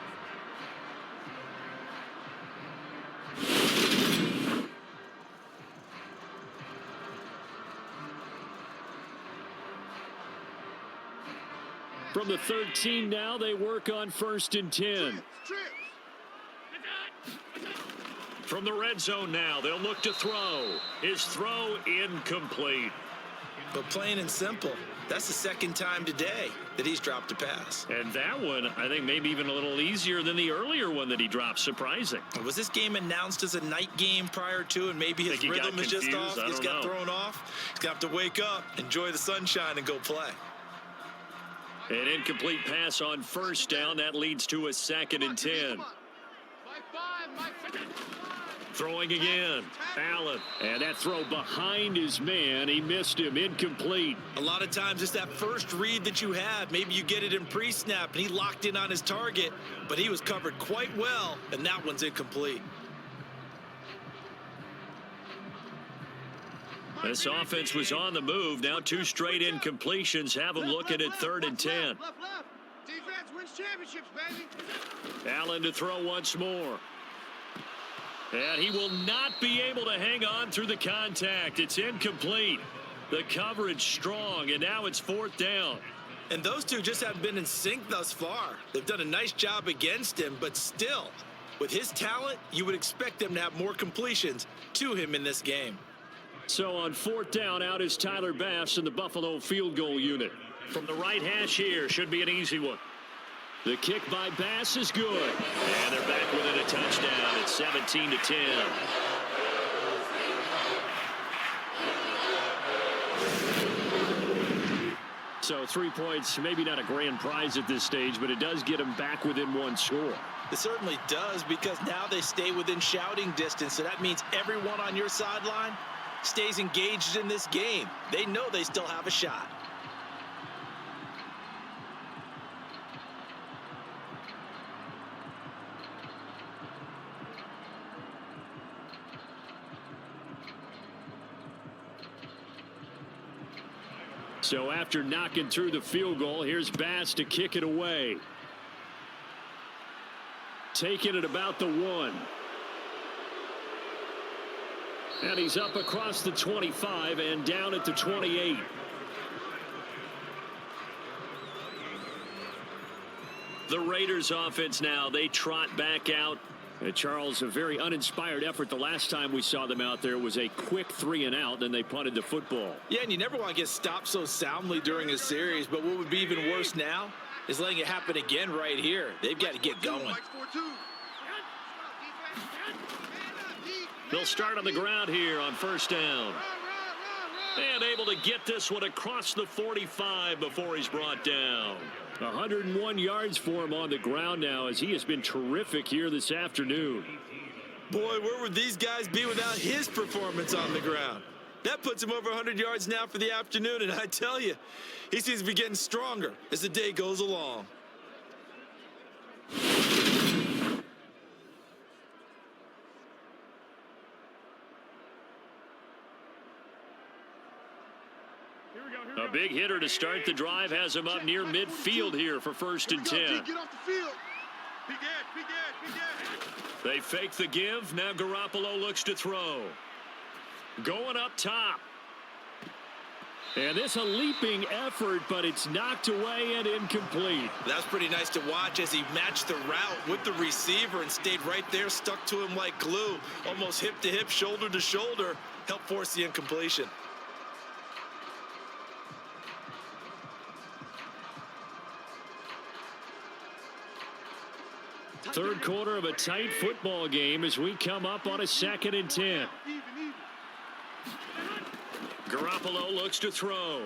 From the 13 now, they work on 1st and 10. From the red zone now, they'll look to throw. His throw incomplete. But plain and simple, that's the 2nd time today that he's dropped a pass. And that one, I think, maybe even a little easier than the earlier one that he dropped. Surprising. Was this game announced as a night game prior to, and maybe his rhythm is just off? He's got thrown off. He's got to wake up, enjoy the sunshine, and go play. An incomplete pass on 1st down. That leads to a 2nd and 10. Throwing again. Allen. And that throw behind his man. He missed him. Incomplete. A lot of times it's that first read that you have. Maybe you get it in pre-snap, and he locked in on his target, but he was covered quite well, and that one's incomplete. This offense was on the move. Now 2 straight incompletions have them looking at 3rd and 10. Left. Defense wins championships, baby. Allen to throw once more. And he will not be able to hang on through the contact. It's incomplete. The coverage strong, and now it's 4th down. And those two just haven't been in sync thus far. They've done a nice job against him, but still, with his talent, you would expect them to have more completions to him in this game. So on 4th down, out is Tyler Bass in the Buffalo field goal unit. From the right hash here, should be an easy one. The kick by Bass is good. And they're back within a touchdown at 17-10. So 3 points, maybe not a grand prize at this stage, but it does get them back within 1 score. It certainly does, because now they stay within shouting distance. So that means everyone on your sideline stays engaged in this game. They know they still have a shot. So after knocking through the field goal, here's Bass to kick it away. Taking it about the 1. And he's up across the 25 and down at the 28. The Raiders offense now, they trot back out. Charles, a very uninspired effort. The last time we saw them out there was a quick 3 and out, then they punted the football. Yeah, and you never want to get stopped so soundly during a series, but what would be even worse now is letting it happen again right here. They've got to get going. They'll start on the ground here on 1st down. And able to get this one across the 45 before he's brought down. 101 yards for him on the ground now, as he has been terrific here this afternoon. Boy, where would these guys be without his performance on the ground? That puts him over 100 yards now for the afternoon, and I tell you, he seems to be getting stronger as the day goes along. A big hitter to start the drive has him up near midfield here for 1st and 10. Get off the field. Big Ed. They fake the give. Now Garoppolo looks to throw. Going up top. And this a leaping effort, but it's knocked away and incomplete. That's pretty nice to watch as he matched the route with the receiver and stayed right there, stuck to him like glue, almost hip to hip, shoulder to shoulder, helped force the incompletion. Third quarter of a tight football game as we come up on a 2nd and 10. Garoppolo looks to throw.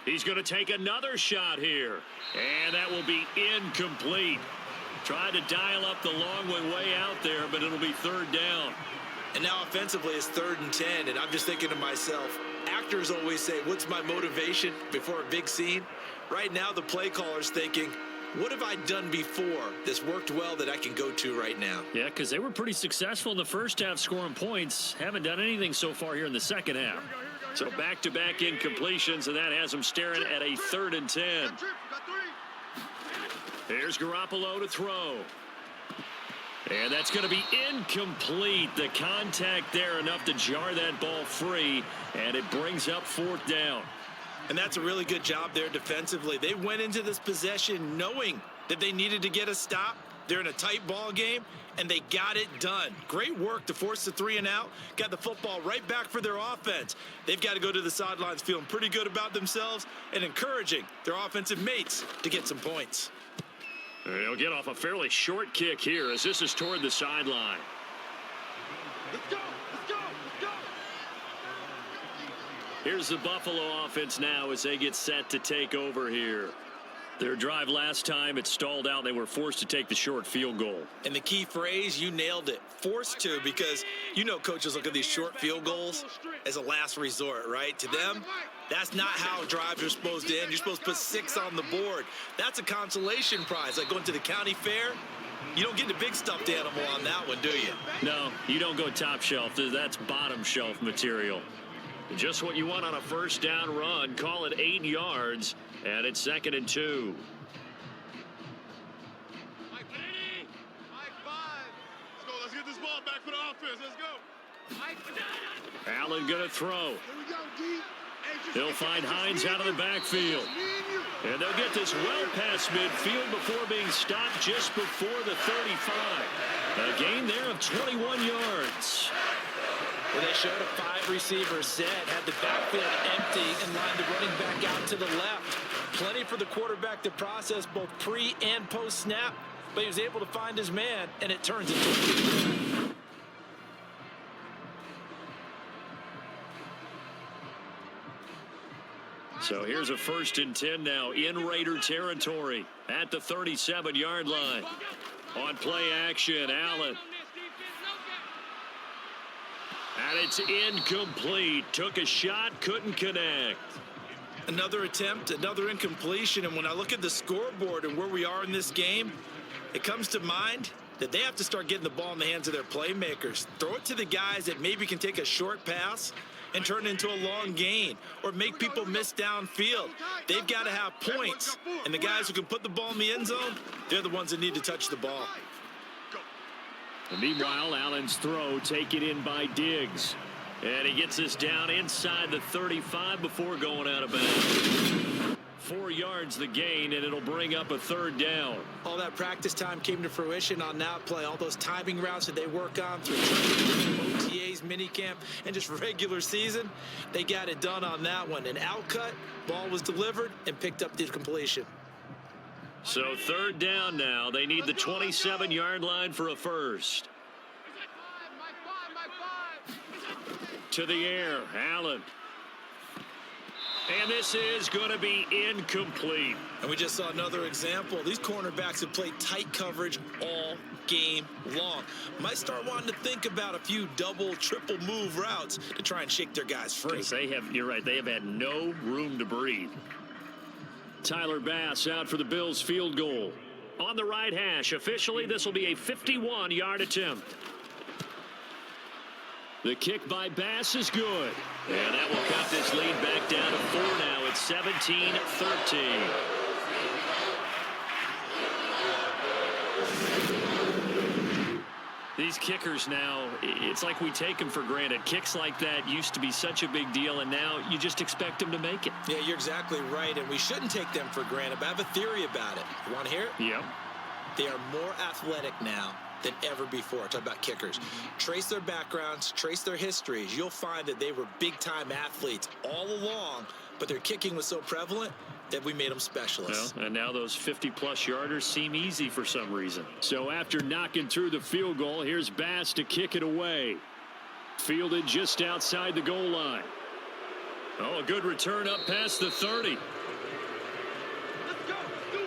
He's going to take another shot here. And that will be incomplete. Tried to dial up the long way out there, but it'll be 3rd down. And now offensively it's 3rd and 10, and I'm just thinking to myself, actors always say, what's my motivation before a big scene? Right now the play caller's thinking, what have I done before that's worked well that I can go to right now? Yeah, because they were pretty successful in the first half scoring points. Haven't done anything so far here in the second half. So back-to-back incompletions, and that has them staring at a 3rd and 10. Here's Garoppolo to throw. And that's going to be incomplete. The contact there enough to jar that ball free, and it brings up 4th down. And that's a really good job there defensively. They went into this possession knowing that they needed to get a stop. They're in a tight ball game, and they got it done. Great work to force the 3 and out. Got the football right back for their offense. They've got to go to the sidelines feeling pretty good about themselves and encouraging their offensive mates to get some points. They'll get off a fairly short kick here as this is toward the sideline. Let's go. Here's the Buffalo offense now as they get set to take over here. Their drive last time, it stalled out. They were forced to take the short field goal. And the key phrase, you nailed it. Forced to, because you know coaches look at these short field goals as a last resort, right? To them, that's not how drives are supposed to end. You're supposed to put 6 on the board. That's a consolation prize, like going to the county fair. You don't get the big stuffed animal on that one, do you? No, you don't go top shelf. That's bottom shelf material. Just what you want on a 1st down run. Call it 8 yards, and it's 2nd and 2. High 5. Let's get this ball back for the offense. Let's go. Allen going to throw. Here we go, D. He'll find Hines out of the backfield. And they'll get this well past midfield before being stopped just before the 35. A gain there of 21 yards. Well, they showed a 5-receiver set, had the backfield empty, and lined the running back out to the left. Plenty for the quarterback to process both pre- and post-snap, but he was able to find his man, and it turns into a So here's a 1st and 10 now in Raider territory at the 37-yard line. On play action, Allen. And it's incomplete. Took a shot, couldn't connect. Another attempt, another incompletion, and when I look at the scoreboard and where we are in this game, it comes to mind that they have to start getting the ball in the hands of their playmakers. Throw it to the guys that maybe can take a short pass and turn it into a long gain or make people miss downfield. They've got to have points, and the guys who can put the ball in the end zone, they're the ones that need to touch the ball. And meanwhile, Allen's throw taken in by Diggs. And he gets this down inside the 35 before going out of bounds. 4 yards the gain, and it'll bring up a 3rd down. All that practice time came to fruition on that play. All those timing routes that they work on through OTAs, minicamp, and just regular season, they got it done on that one. An outcut, ball was delivered, and picked up the completion. So 3rd down now. They need the 27-yard line for a first. To the air, Allen. And this is going to be incomplete. And we just saw another example. These cornerbacks have played tight coverage all game long. Might start wanting to think about a few double, triple move routes to try and shake their guys free. You're right, they have had no room to breathe. Tyler Bass out for the Bills field goal. On the right hash, officially this will be a 51-yard attempt. The kick by Bass is good. And that will cut this lead back down to 4 now. It's 17-13. These kickers now, it's like we take them for granted. Kicks like that used to be such a big deal, and now you just expect them to make it. Yeah, you're exactly right, and we shouldn't take them for granted, but I have a theory about it. You want to hear it? Yep. They are more athletic now than ever before. Talk about kickers. Trace their backgrounds, trace their histories. You'll find that they were big-time athletes all along, but their kicking was so prevalent that we made them specialists. Well, and now those 50-plus yarders seem easy for some reason. So after knocking through the field goal, here's Bass to kick it away. Fielded just outside the goal line. Oh, a good return up past the 30. Let's go. Do it.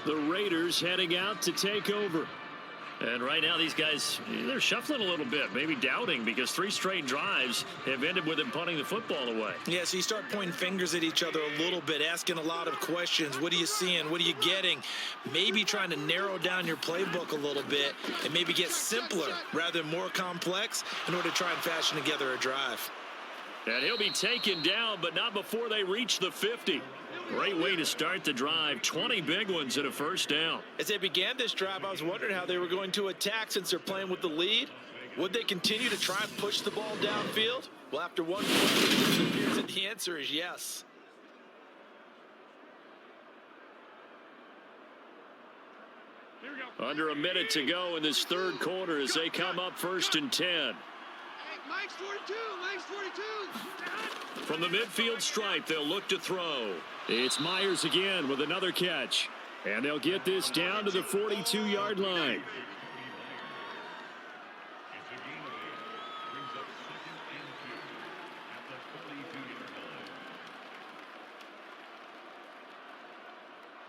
The Raiders heading out to take over. And right now these guys, they're shuffling a little bit, maybe doubting, because 3 straight drives have ended with them punting the football away. Yeah, so you start pointing fingers at each other a little bit, asking a lot of questions. What are you seeing? What are you getting? Maybe trying to narrow down your playbook a little bit and maybe get simpler rather than more complex in order to try and fashion together a drive. And he'll be taken down, but not before they reach the 50. Great way to start the drive. 20 big ones and a first down. As they began this drive, I was wondering how they were going to attack since they're playing with the lead. Would they continue to try and push the ball downfield? Well, after one point, it appears that the answer is yes. Under a minute to go in this third quarter as they come up 1st and 10. Hey, Mike's 42. Mike's 42. From the midfield stripe, they'll look to throw. It's Myers again with another catch. And they'll get this down to the 42-yard line.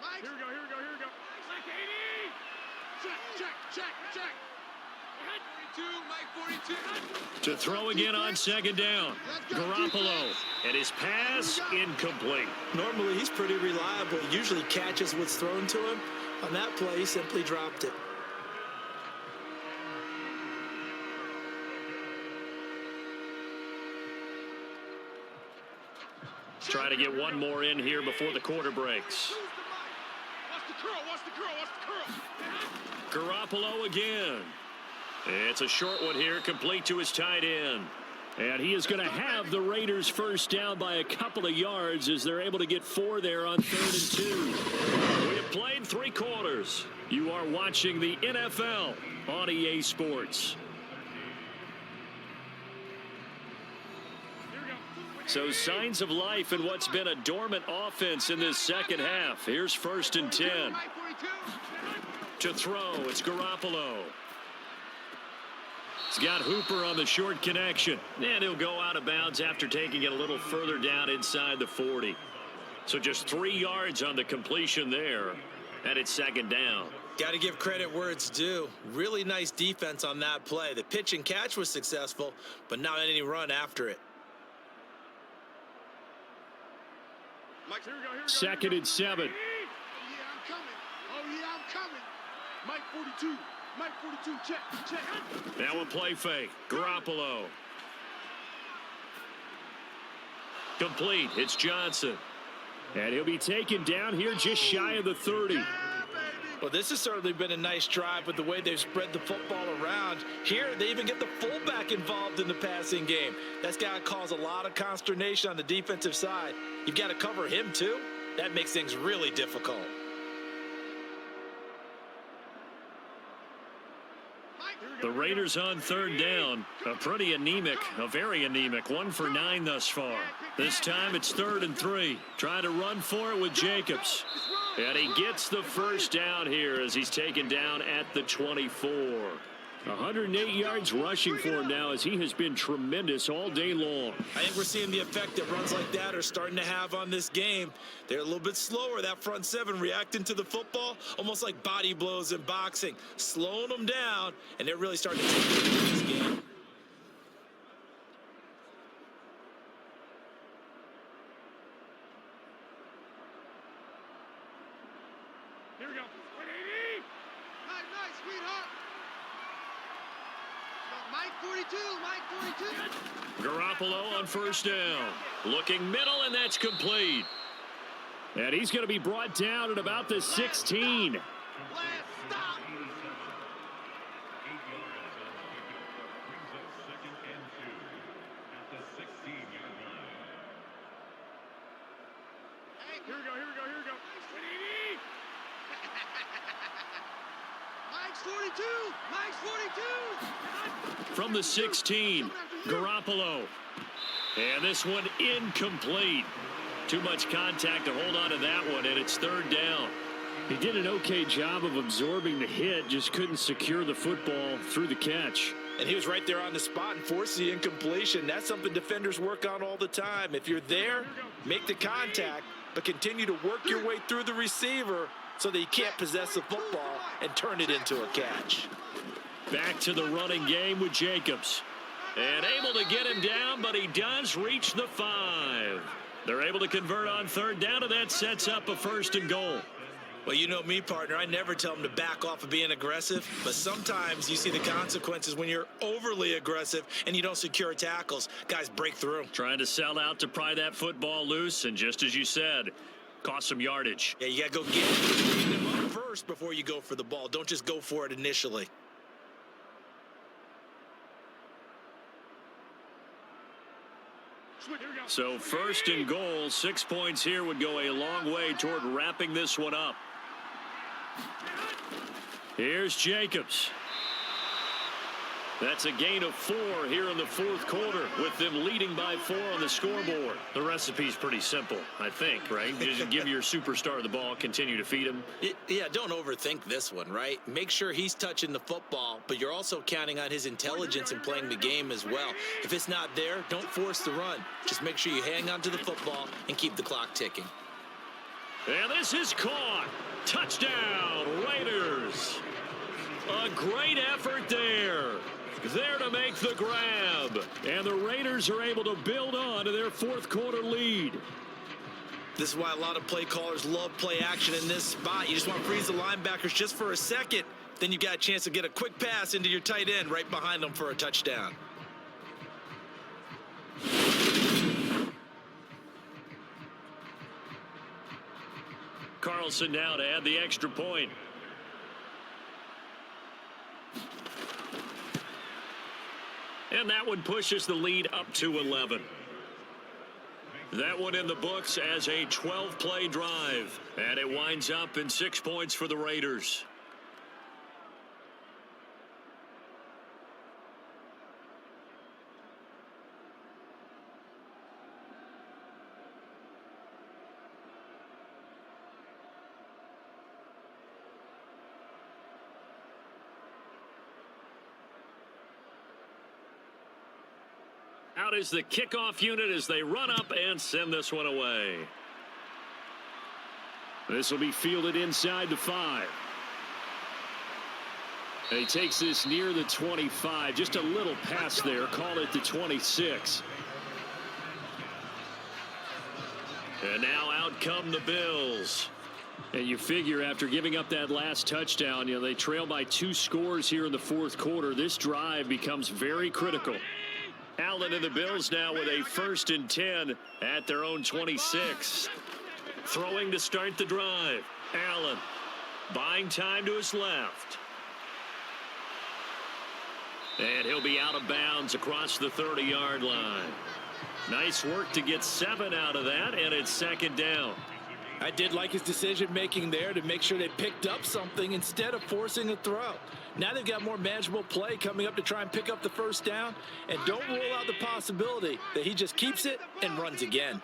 Mike. Here we go. Mike 80. Check. 42. Mike 42. To throw again on 2nd down. Garoppolo. And his pass incomplete. Normally, he's pretty reliable. He usually catches what's thrown to him. On that play, he simply dropped it. Try to get one more in here before the quarter breaks. Watch the curl. Garoppolo again. It's a short one here, complete to his tight end. And he is going to have the Raiders first down by a couple of yards as they're able to get 4 there on 3rd and 2. We have played 3 quarters. You are watching the NFL on EA Sports. So signs of life in what's been a dormant offense in this second half. Here's 1st and 10. To throw, it's Garoppolo. He's got Hooper on the short connection. And he'll go out of bounds after taking it a little further down inside the 40. So just 3 yards on the completion there. And it's 2nd down. Got to give credit where it's due. Really nice defense on that play. The pitch and catch was successful, but not any run after it. Mike, here we go. 2nd and 7. Oh, yeah, I'm coming. Mike 42. Mike 42, check. Now a play fake. Garoppolo. Complete. It's Johnson. And he'll be taken down here just shy of the 30. Well, this has certainly been a nice drive with the way they've spread the football around. Here, they even get the fullback involved in the passing game. That's got to cause a lot of consternation on the defensive side. You've got to cover him, too. That makes things really difficult. The Raiders on 3rd down. A very anemic. 1 for 9 thus far. This time it's 3rd and 3. Trying to run for it with Jacobs. And he gets the first down here as he's taken down at the 24. 108 yards rushing for him now, as he has been tremendous all day long. I think we're seeing the effect that runs like that are starting to have on this game. They're a little bit slower, that front seven, reacting to the football, almost like body blows in boxing, slowing them down, and they're really starting to take over this game. Here we go. 180. Nice, sweetheart. Mike 42, Mike 42. Garoppolo on first down. Looking middle, and that's complete. And he's going to be brought down at about the 16. Last stop. Hey, here we go. 180. Mike's 42. Mike's 42. From the 16, Garoppolo. And this one incomplete. Too much contact to hold on to that one, and it's third down. He did an okay job of absorbing the hit, just couldn't secure the football through the catch. And he was right there on the spot and forced the incompletion. That's something defenders work on all the time. If you're there, make the contact, but continue to work your way through the receiver so that he can't possess the football and turn it into a catch. Back to the running game with Jacobs. And able to get him down, but he does reach the 5. They're able to convert on third down, and that sets up a 1st and goal. Well, you know me, partner. I never tell them to back off of being aggressive, but sometimes you see the consequences when you're overly aggressive and you don't secure tackles. Guys break through. Trying to sell out to pry that football loose, and just as you said, cost some yardage. Yeah, you got to go get them up first before you go for the ball. Don't just go for it initially. So 1st and goal, 6 points here would go a long way toward wrapping this one up. Here's Jacobs. That's a gain of 4 here in the 4th quarter, with them leading by 4 on the scoreboard. The recipe's pretty simple, I think, right? Just give your superstar the ball, continue to feed him. Yeah, don't overthink this one, right? Make sure he's touching the football, but you're also counting on his intelligence in playing the game as well. If it's not there, don't force the run. Just make sure you hang on to the football and keep the clock ticking. And this is caught. Touchdown, Raiders. A great effort there. There to make the grab. And the Raiders are able to build on to their 4th quarter lead. This is why a lot of play callers love play action in this spot. You just want to freeze the linebackers just for a second. Then you got a chance to get a quick pass into your tight end right behind them for a touchdown. Carlson now to add the extra point. And that one pushes the lead up to 11. That one in the books as a 12-play drive. And it winds up in 6 points for the Raiders. Out is the kickoff unit as they run up and send this one away. This will be fielded inside the 5. And he takes this near the 25. Just a little pass there. Call it the 26. And now out come the Bills. And you figure after giving up that last touchdown, they trail by 2 scores here in the 4th quarter. This drive becomes very critical. Allen and the Bills now with a 1st and 10 at their own 26. Throwing to start the drive. Allen buying time to his left. And he'll be out of bounds across the 30-yard line. Nice work to get 7 out of that, and it's 2nd down. I did like his decision-making there to make sure they picked up something instead of forcing a throw. Now they've got more manageable play coming up to try and pick up the 1st down. And don't rule out the possibility that he just keeps it and runs again.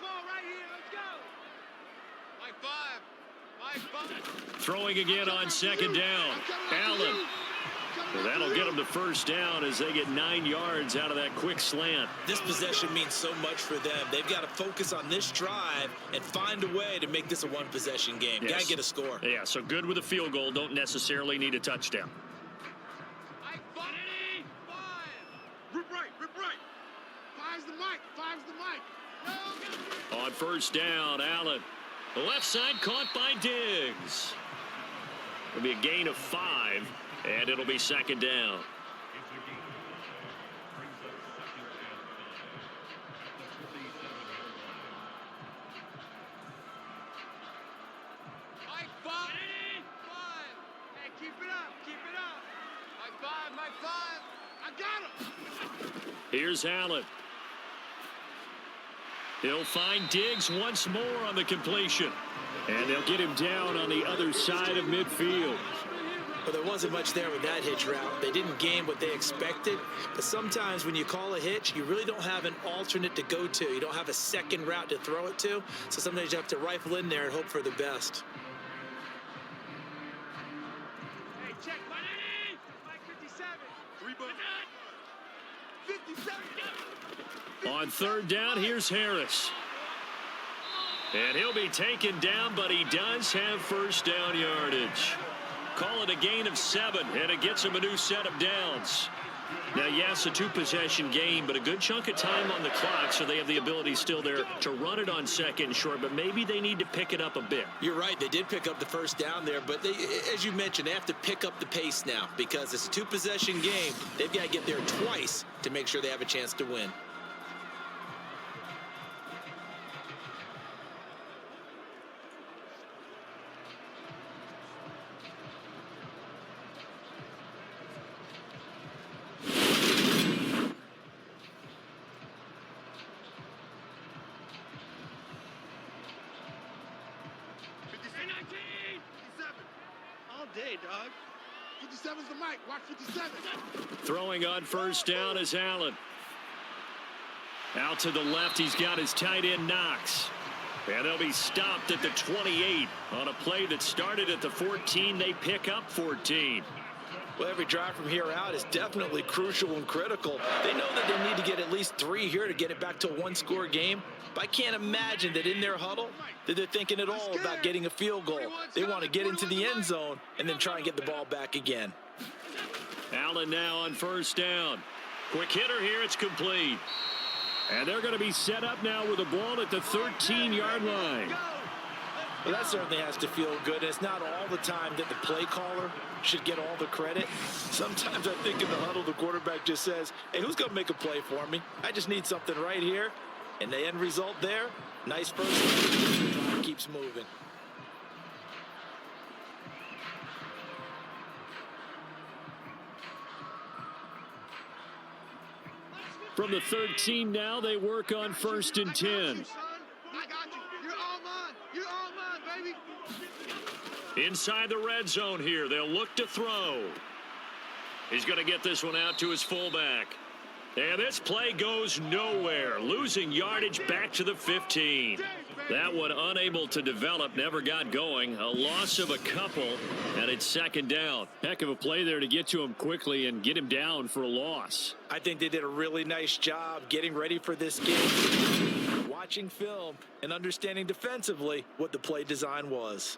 Throwing again on 2nd down. Allen Well, that'll get them the first down as they get 9 yards out of that quick slant. This possession means so much for them. They've got to focus on this drive and find a way to make this a one-possession game. Yes. Got to get a score. Yeah, so good with a field goal. Don't necessarily need a touchdown. Rip right. Five's the mic. On first down, Allen. The left side caught by Diggs. It'll be a gain of 5, and it'll be second down. Hey, keep it up. Mike five. I got him. Here's Allen. He'll find Diggs once more on the completion. And they'll get him down on the other side of midfield. Well, there wasn't much there with that hitch route. They didn't gain what they expected. But sometimes when you call a hitch, you really don't have an alternate to go to. You don't have a second route to throw it to. So sometimes you have to rifle in there and hope for the best. Hey, check. Mike 57. 3 bucks. 57. On third down, here's Harris. And he'll be taken down, but he does have first down yardage. Call it a gain of 7, and it gets him a new set of downs. Now, yes, a 2-possession game, but a good chunk of time on the clock, so they have the ability still there to run it on second and short, but maybe they need to pick it up a bit. You're right. They did pick up the first down there, but they, as you mentioned, they have to pick up the pace now because it's a 2-possession game. They've got to get there twice to make sure they have a chance to win. Day, dog. 57's the mic. Watch 57. Throwing on first down is Allen. Out to the left, he's got his tight end Knox. And they'll be stopped at the 28 on a play that started at the 14. They pick up 14. Well, every drive from here out is definitely crucial and critical. They know that they need to get at least 3 here to get it back to a 1-score game. But I can't imagine that in their huddle that they're thinking at all about getting a field goal. They want to get into the end zone and then try and get the ball back again. Allen now on first down. Quick hitter here, it's complete. And they're going to be set up now with a ball at the 13-yard line. Well, that certainly has to feel good. It's not all the time that the play caller should get all the credit. Sometimes I think in the huddle, the quarterback just says, hey, who's going to make a play for me? I just need something right here. And the end result there, nice first down. Keeps moving. From the 13 now, they work on first and 10. I got you. You're all mine, baby. Inside the red zone here, they'll look to throw. He's going to get this one out to his fullback. And this play goes nowhere, losing yardage back to the 15. That one unable to develop, never got going. A loss of a couple, and it's second down. Heck of a play there to get to him quickly and get him down for a loss. I think they did a really nice job getting ready for this game, watching film and understanding defensively what the play design was.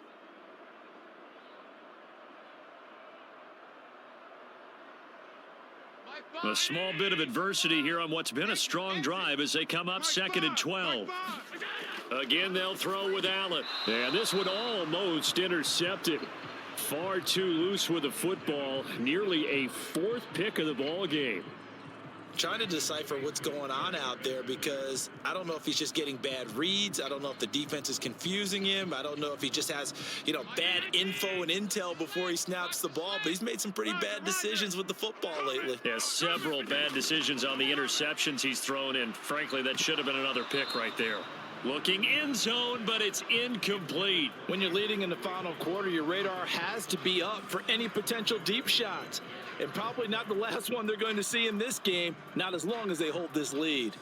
A small bit of adversity here on what's been a strong drive as they come up second and 12. Again, they'll throw with Allen. And this one almost intercepted. Far too loose with the football. Nearly a 4th pick of the ball game. Trying to decipher what's going on out there because I don't know if he's just getting bad reads. I don't know if the defense is confusing him. I don't know if he just has, bad info and intel before he snaps the ball. But he's made some pretty bad decisions with the football lately. Yeah, several bad decisions on the interceptions he's thrown in. Frankly, that should have been another pick right there. Looking end zone, but it's incomplete. When you're leading in the final quarter, your radar has to be up for any potential deep shots. And probably not the last one they're going to see in this game, not as long as they hold this lead.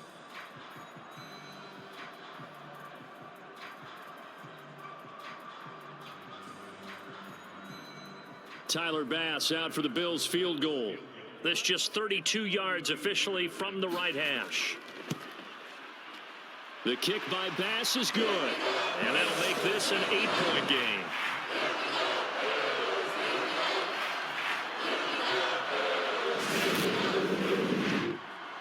Tyler Bass out for the Bills field goal. This just 32 yards officially from the right hash. The kick by Bass is good. And that'll make this an 8-point game.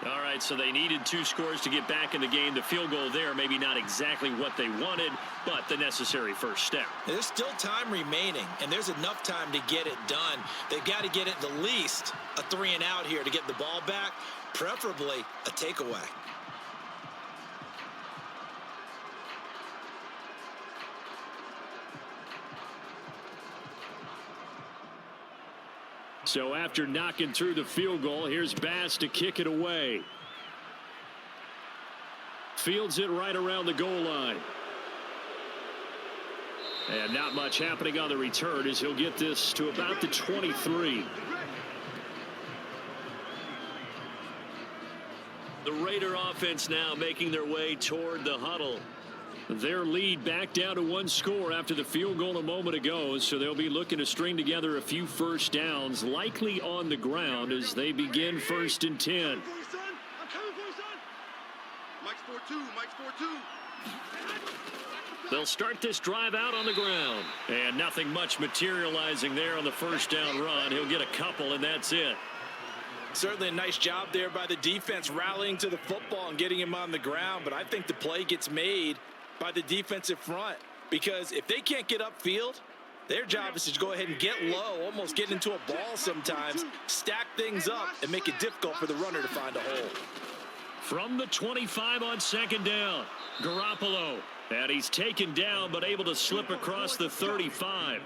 All right, so they needed 2 scores to get back in the game. The field goal there, maybe not exactly what they wanted, but the necessary first step. There's still time remaining, and there's enough time to get it done. They've got to get it at least a 3-and-out here to get the ball back, preferably a takeaway. So after knocking through the field goal, here's Bass to kick it away. Fields it right around the goal line. And not much happening on the return as he'll get this to about the 23. The Raider offense now making their way toward the huddle. Their lead back down to 1 score after the field goal a moment ago, so they'll be looking to string together a few first downs, likely on the ground as they begin 1st and 10. They'll start this drive out on the ground, and nothing much materializing there on the first down run. He'll get a couple, and that's it. Certainly a nice job there by the defense rallying to the football and getting him on the ground, but I think the play gets made by the defensive front, because if they can't get upfield, their job is to go ahead and get low, almost get into a ball sometimes, stack things up, and make it difficult for the runner to find a hole. From the 25 on 2nd down, Garoppolo. And he's taken down, but able to slip across the 35.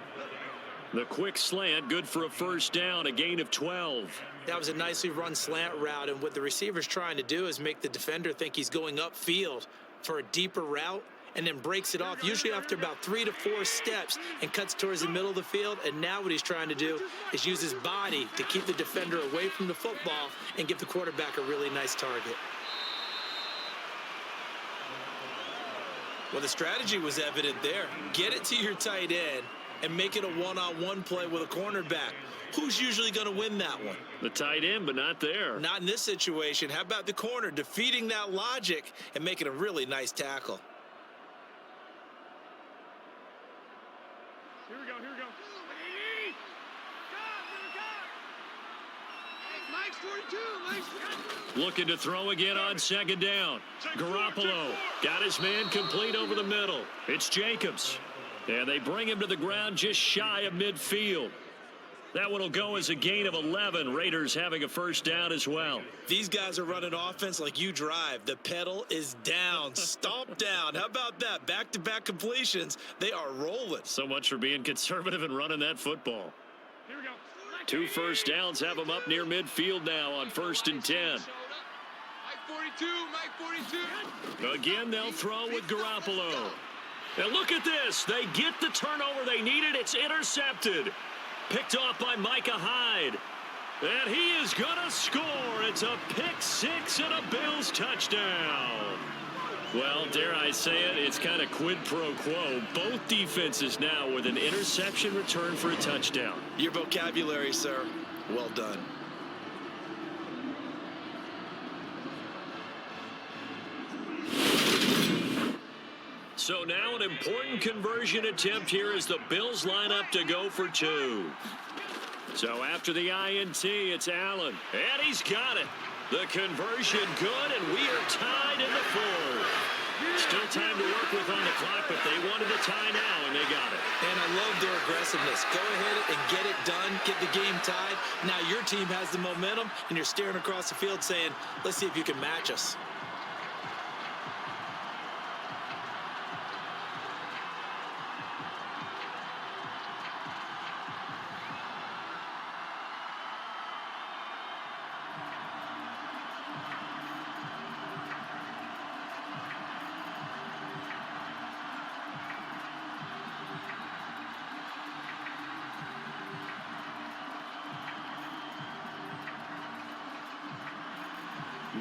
The quick slant, good for a first down, a gain of 12. That was a nicely run slant route, and what the receiver's trying to do is make the defender think he's going upfield for a deeper route, and then breaks it off, usually after about 3 to 4 steps, and cuts towards the middle of the field. And now what he's trying to do is use his body to keep the defender away from the football and give the quarterback a really nice target. Well, the strategy was evident there. Get it to your tight end and make it a one-on-one play with a cornerback. Who's usually going to win that one? The tight end, but not there. Not in this situation. How about the corner defeating that logic and making a really nice tackle? Here we go, here we go. Mike's 42, Mike's 42. Looking to throw again on 2nd down. Garoppolo got his man complete over the middle. It's Jacobs. And they bring him to the ground just shy of midfield. That one will go as a gain of 11. Raiders having a first down as well. These guys are running offense like you drive. The pedal is down. Stomp down. How about that? Back-to-back completions. They are rolling. So much for being conservative and running that football. Here we go. 2 first downs have them up near midfield now on 1st and 10. Mike 42, Mike 42. Again, they'll throw with Garoppolo. And look at this. They get the turnover they needed. It's intercepted. Picked off by Micah Hyde. And he is going to score. It's a pick 6 and a Bills touchdown. Well, dare I say it, it's kind of quid pro quo. Both defenses now with an interception return for a touchdown. Your vocabulary, sir. Well done. So now an important conversion attempt here as the Bills line up to go for 2. So after the INT, it's Allen. And he's got it. The conversion good, and we are tied in the 4th. Still time to work with on the clock, but they wanted the tie now, and they got it. And I love their aggressiveness. Go ahead and get it done, get the game tied. Now your team has the momentum, and you're staring across the field saying, let's see if you can match us.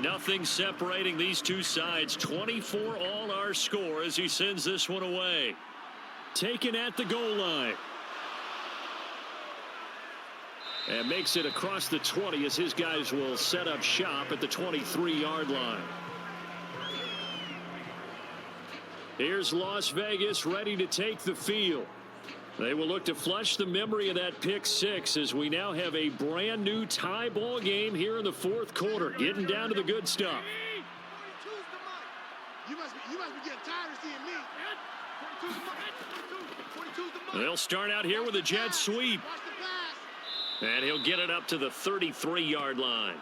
Nothing separating these two sides. 24 all our score as he sends this one away. Taken at the goal line. And makes it across the 20 as his guys will set up shop at the 23-yard line. Here's Las Vegas ready to take the field. They will look to flush the memory of that pick six as we now have a brand new tie ball game here in the fourth quarter. Getting down to the good stuff. You must be getting tired of seeing me. They'll start out here with a jet sweep. And he'll get it up to the 33-yard line.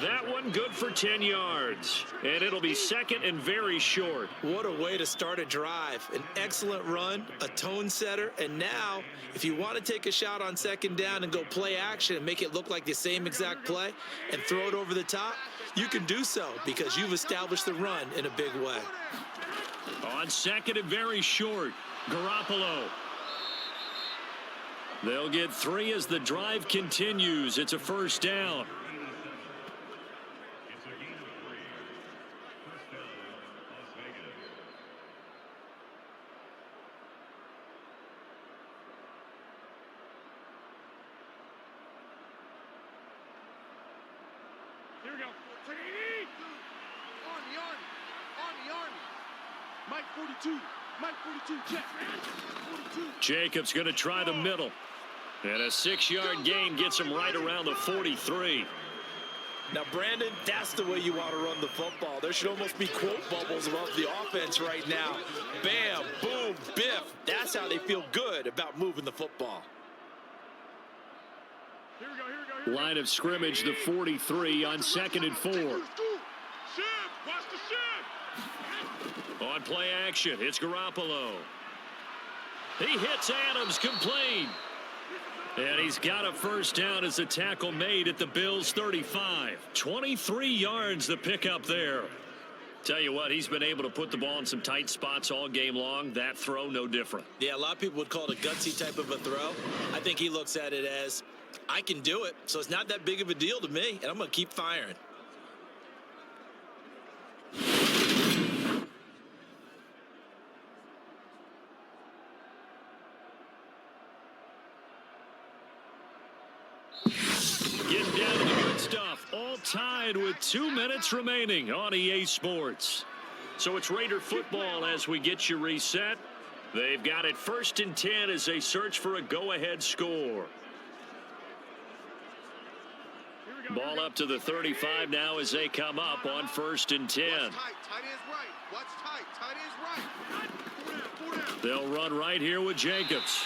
That one good for 10 yards. And it'll be second and very short. What a way to start a drive. An excellent run, a tone setter, and now if you want to take a shot on second down and go play action and make it look like the same exact play and throw it over the top, you can do so because you've established the run in a big way. On second and very short, Garoppolo. They'll get 3 as the drive continues. It's a first down. Here we go. Take it easy. Army. Mike 42. Mike 42. Check. 42. Jacobs going to try the middle. And a 6-yard gain gets him right around the 43. Now, Brandon, that's the way you want to run the football. There should almost be quote bubbles above the offense right now. Bam, boom, biff. That's how they feel good about moving the football. Here we go. Line of scrimmage, the 43 on second and 4. Watch the shift. On play action, it's Garoppolo. He hits Adams, complete. And he's got a first down as a tackle made at the Bills' 35. 23 yards the pickup there. Tell you what, he's been able to put the ball in some tight spots all game long. That throw, no different. Yeah, a lot of people would call it a gutsy type of a throw. I think he looks at it as, I can do it, so it's not that big of a deal to me, and I'm going to keep firing. Getting down to the good stuff. All tied with 2 minutes remaining on EA Sports. So it's Raider football as we get you reset. They've got it 1st and 10 as they search for a go-ahead score. Ball up to the 35 now as they come up on 1st and 10. They'll run right here with Jacobs.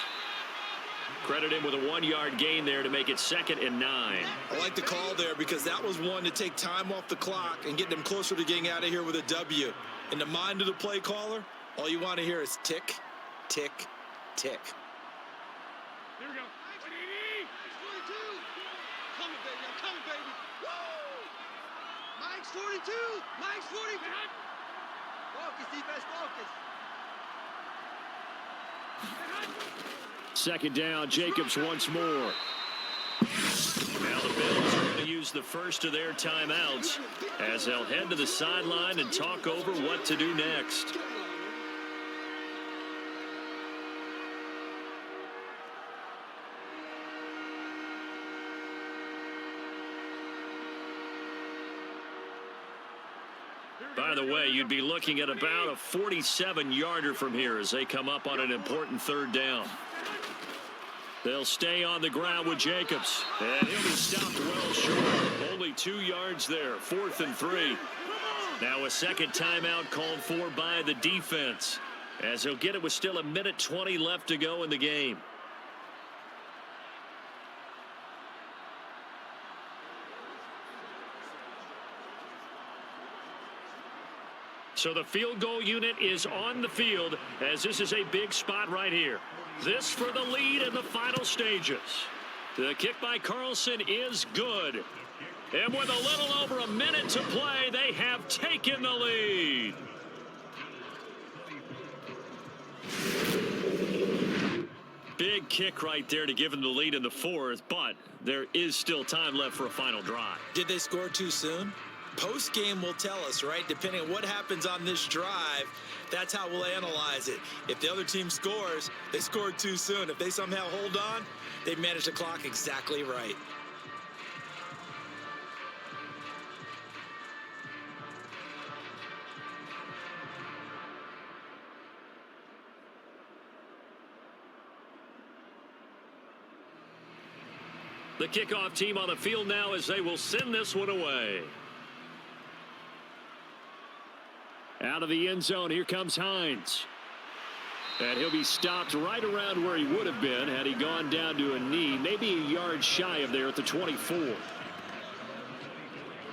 Credit him with a 1-yard gain there to make it 2nd and 9. I like the call there because that was one to take time off the clock and get them closer to getting out of here with a W. In the mind of the play caller, all you want to hear is tick, tick, tick. Here we go. 42. Coming, baby. I'm coming, baby. Woo! Mike's 42. Mike's 40. Focus, defense, focus. 2nd down, Jacobs once more. Now the Bills are going to use the first of their timeouts as they'll head to the sideline and talk over what to do next. By the way, you'd be looking at about a 47-yarder from here as they come up on an important 3rd down. They'll stay on the ground with Jacobs. And he'll be stopped well short. Only 2 yards there. 4th and 3. Now a second timeout called for by the defense, as he'll get it with still 1:20 left to go in the game. So the field goal unit is on the field as this is a big spot right here. This for the lead in the final stages. The kick by Carlson is good. And with a little over a minute to play, they have taken the lead. Big kick right there to give them the lead in the 4th, but there is still time left for a final drive. Did they score too soon? Post game will tell us, right? Depending on what happens on this drive, that's how we'll analyze it. If the other team scores, they scored too soon. If they somehow hold on, they managed the clock exactly right. The kickoff team on the field now as they will send this one away. Out of the end zone, here comes Hines. And he'll be stopped right around where he would have been had he gone down to a knee, maybe a yard shy of there at the 24.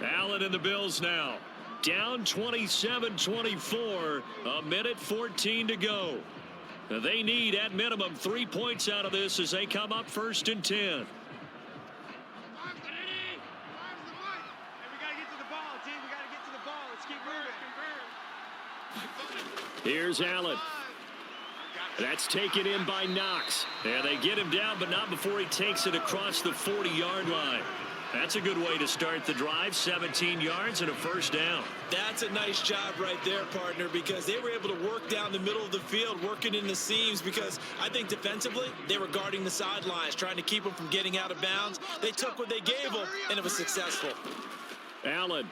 Allen and the Bills now. Down 27-24, a minute 14 to go. They need at minimum 3 points out of this as they come up 1st and 10. Here's Allen. That's taken in by Knox. And they get him down, but not before he takes it across the 40-yard line. That's a good way to start the drive. 17 yards and a first down. That's a nice job right there, partner, because they were able to work down the middle of the field, working in the seams, because I think defensively they were guarding the sidelines, trying to keep them from getting out of bounds. They took what they gave them, and it was successful. Allen.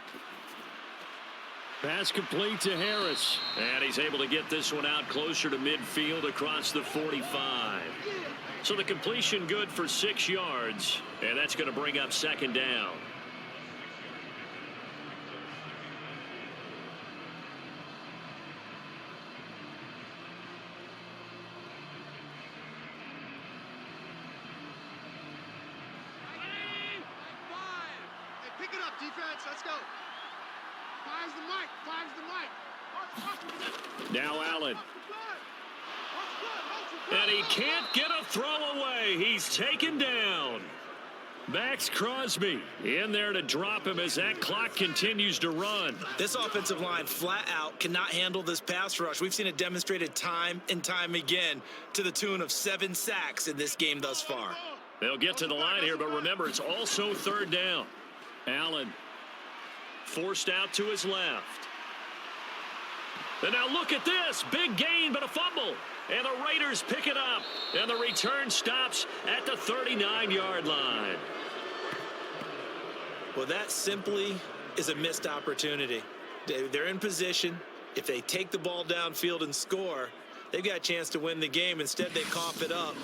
Pass complete to Harris. And he's able to get this one out closer to midfield across the 45. So the completion good for 6 yards. And that's going to bring up 2nd down. Hey, pick it up, defense. Let's go. Fire's the mic. Now Allen. And he can't get a throw away. He's taken down. Max Crosby in there to drop him as that clock continues to run. This offensive line flat out cannot handle this pass rush. We've seen it demonstrated time and time again to the tune of 7 sacks in this game thus far. They'll get to the line here, but remember, it's also 3rd down. Allen forced out to his left. And now look at this. Big gain, but a fumble. And the Raiders pick it up. And the return stops at the 39-yard line. Well, that simply is a missed opportunity. They're in position. If they take the ball downfield and score, they've got a chance to win the game. Instead, they cough it up.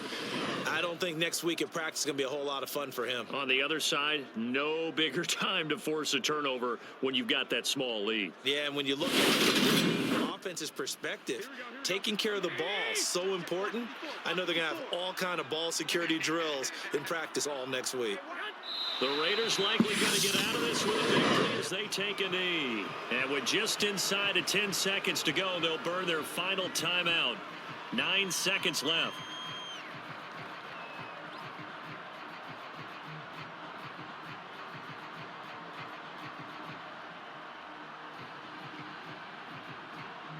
I don't think next week at practice is going to be a whole lot of fun for him. On the other side, no bigger time to force a turnover when you've got that small lead. Yeah, and when you look at the offense's perspective, taking care of the ball is so important. I know they're going to have all kind of ball security drills in practice all next week. The Raiders likely going to get out of this with a victory as they take a knee. And with just inside of 10 seconds to go, they'll burn their final timeout. 9 seconds left.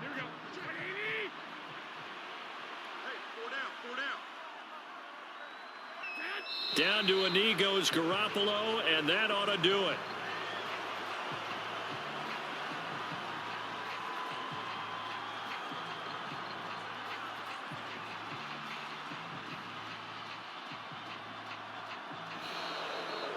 Here we go. Hey, 4 down. Down to a knee goes Garoppolo, and that ought to do it.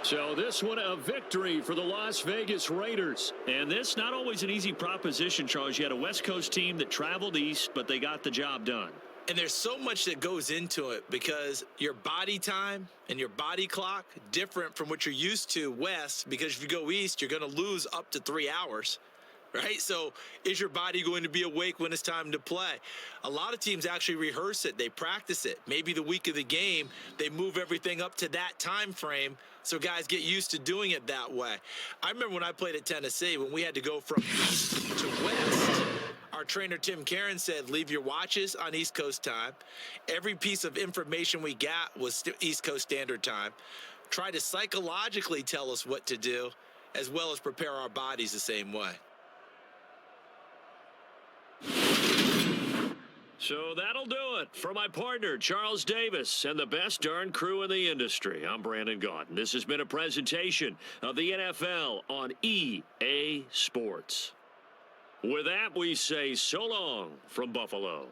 So this one a victory for the Las Vegas Raiders. And this not always an easy proposition, Charles. You had a West Coast team that traveled east, but they got the job done. And there's so much that goes into it because your body time and your body clock different from what you're used to west, because if you go east, you're going to lose up to 3 hours, right? So is your body going to be awake when it's time to play? A lot of teams actually rehearse it. They practice it. Maybe the week of the game, they move everything up to that time frame so guys get used to doing it that way. I remember when I played at Tennessee, when we had to go from east to west, our trainer, Tim Karen, said, leave your watches on East Coast time. Every piece of information we got was East Coast Standard Time. Try to psychologically tell us what to do, as well as prepare our bodies the same way. So that'll do it. For my partner, Charles Davis, and the best darn crew in the industry, I'm Brandon Gaudin. This has been a presentation of the NFL on EA Sports. With that, we say so long from Buffalo.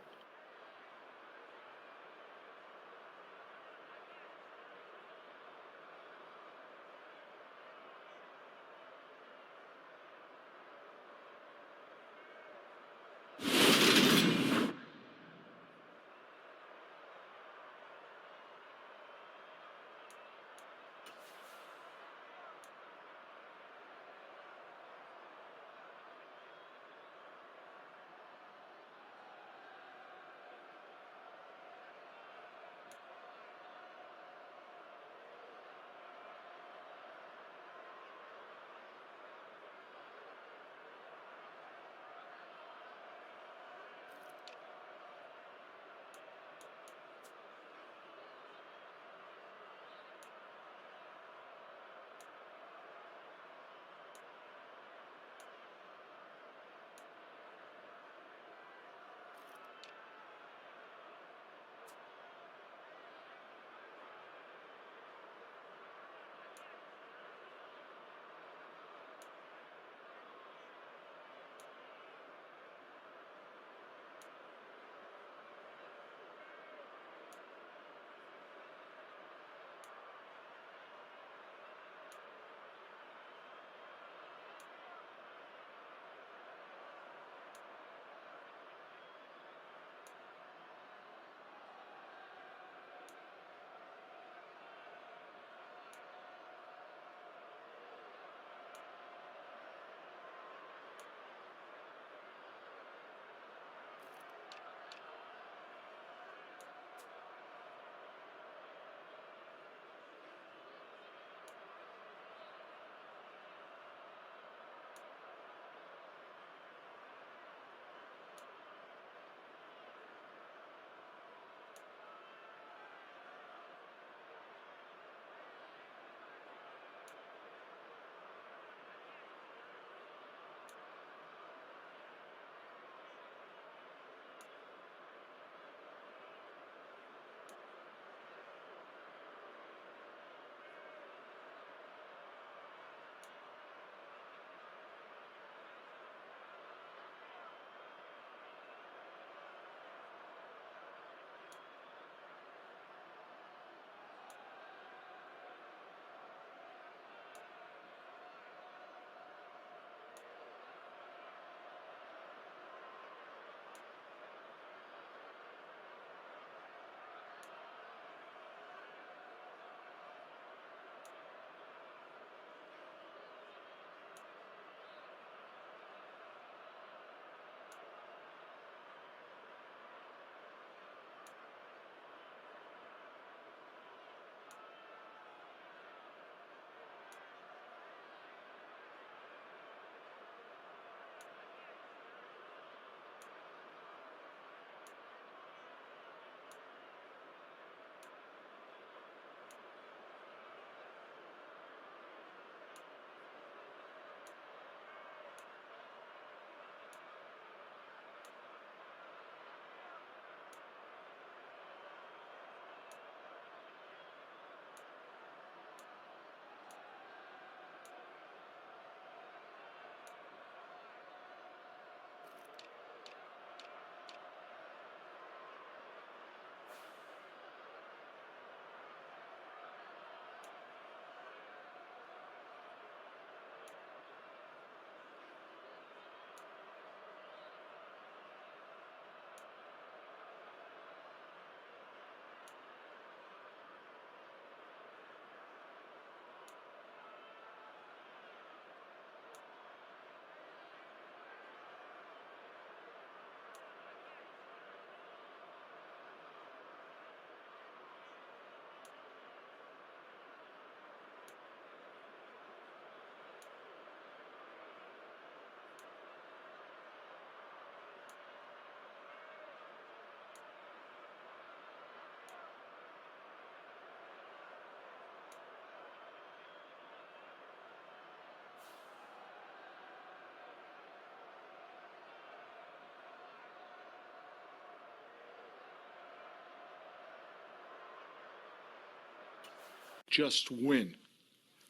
Just win.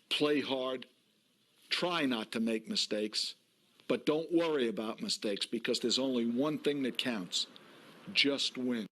Play hard. Try not to make mistakes. But don't worry about mistakes because there's only one thing that counts. Just win.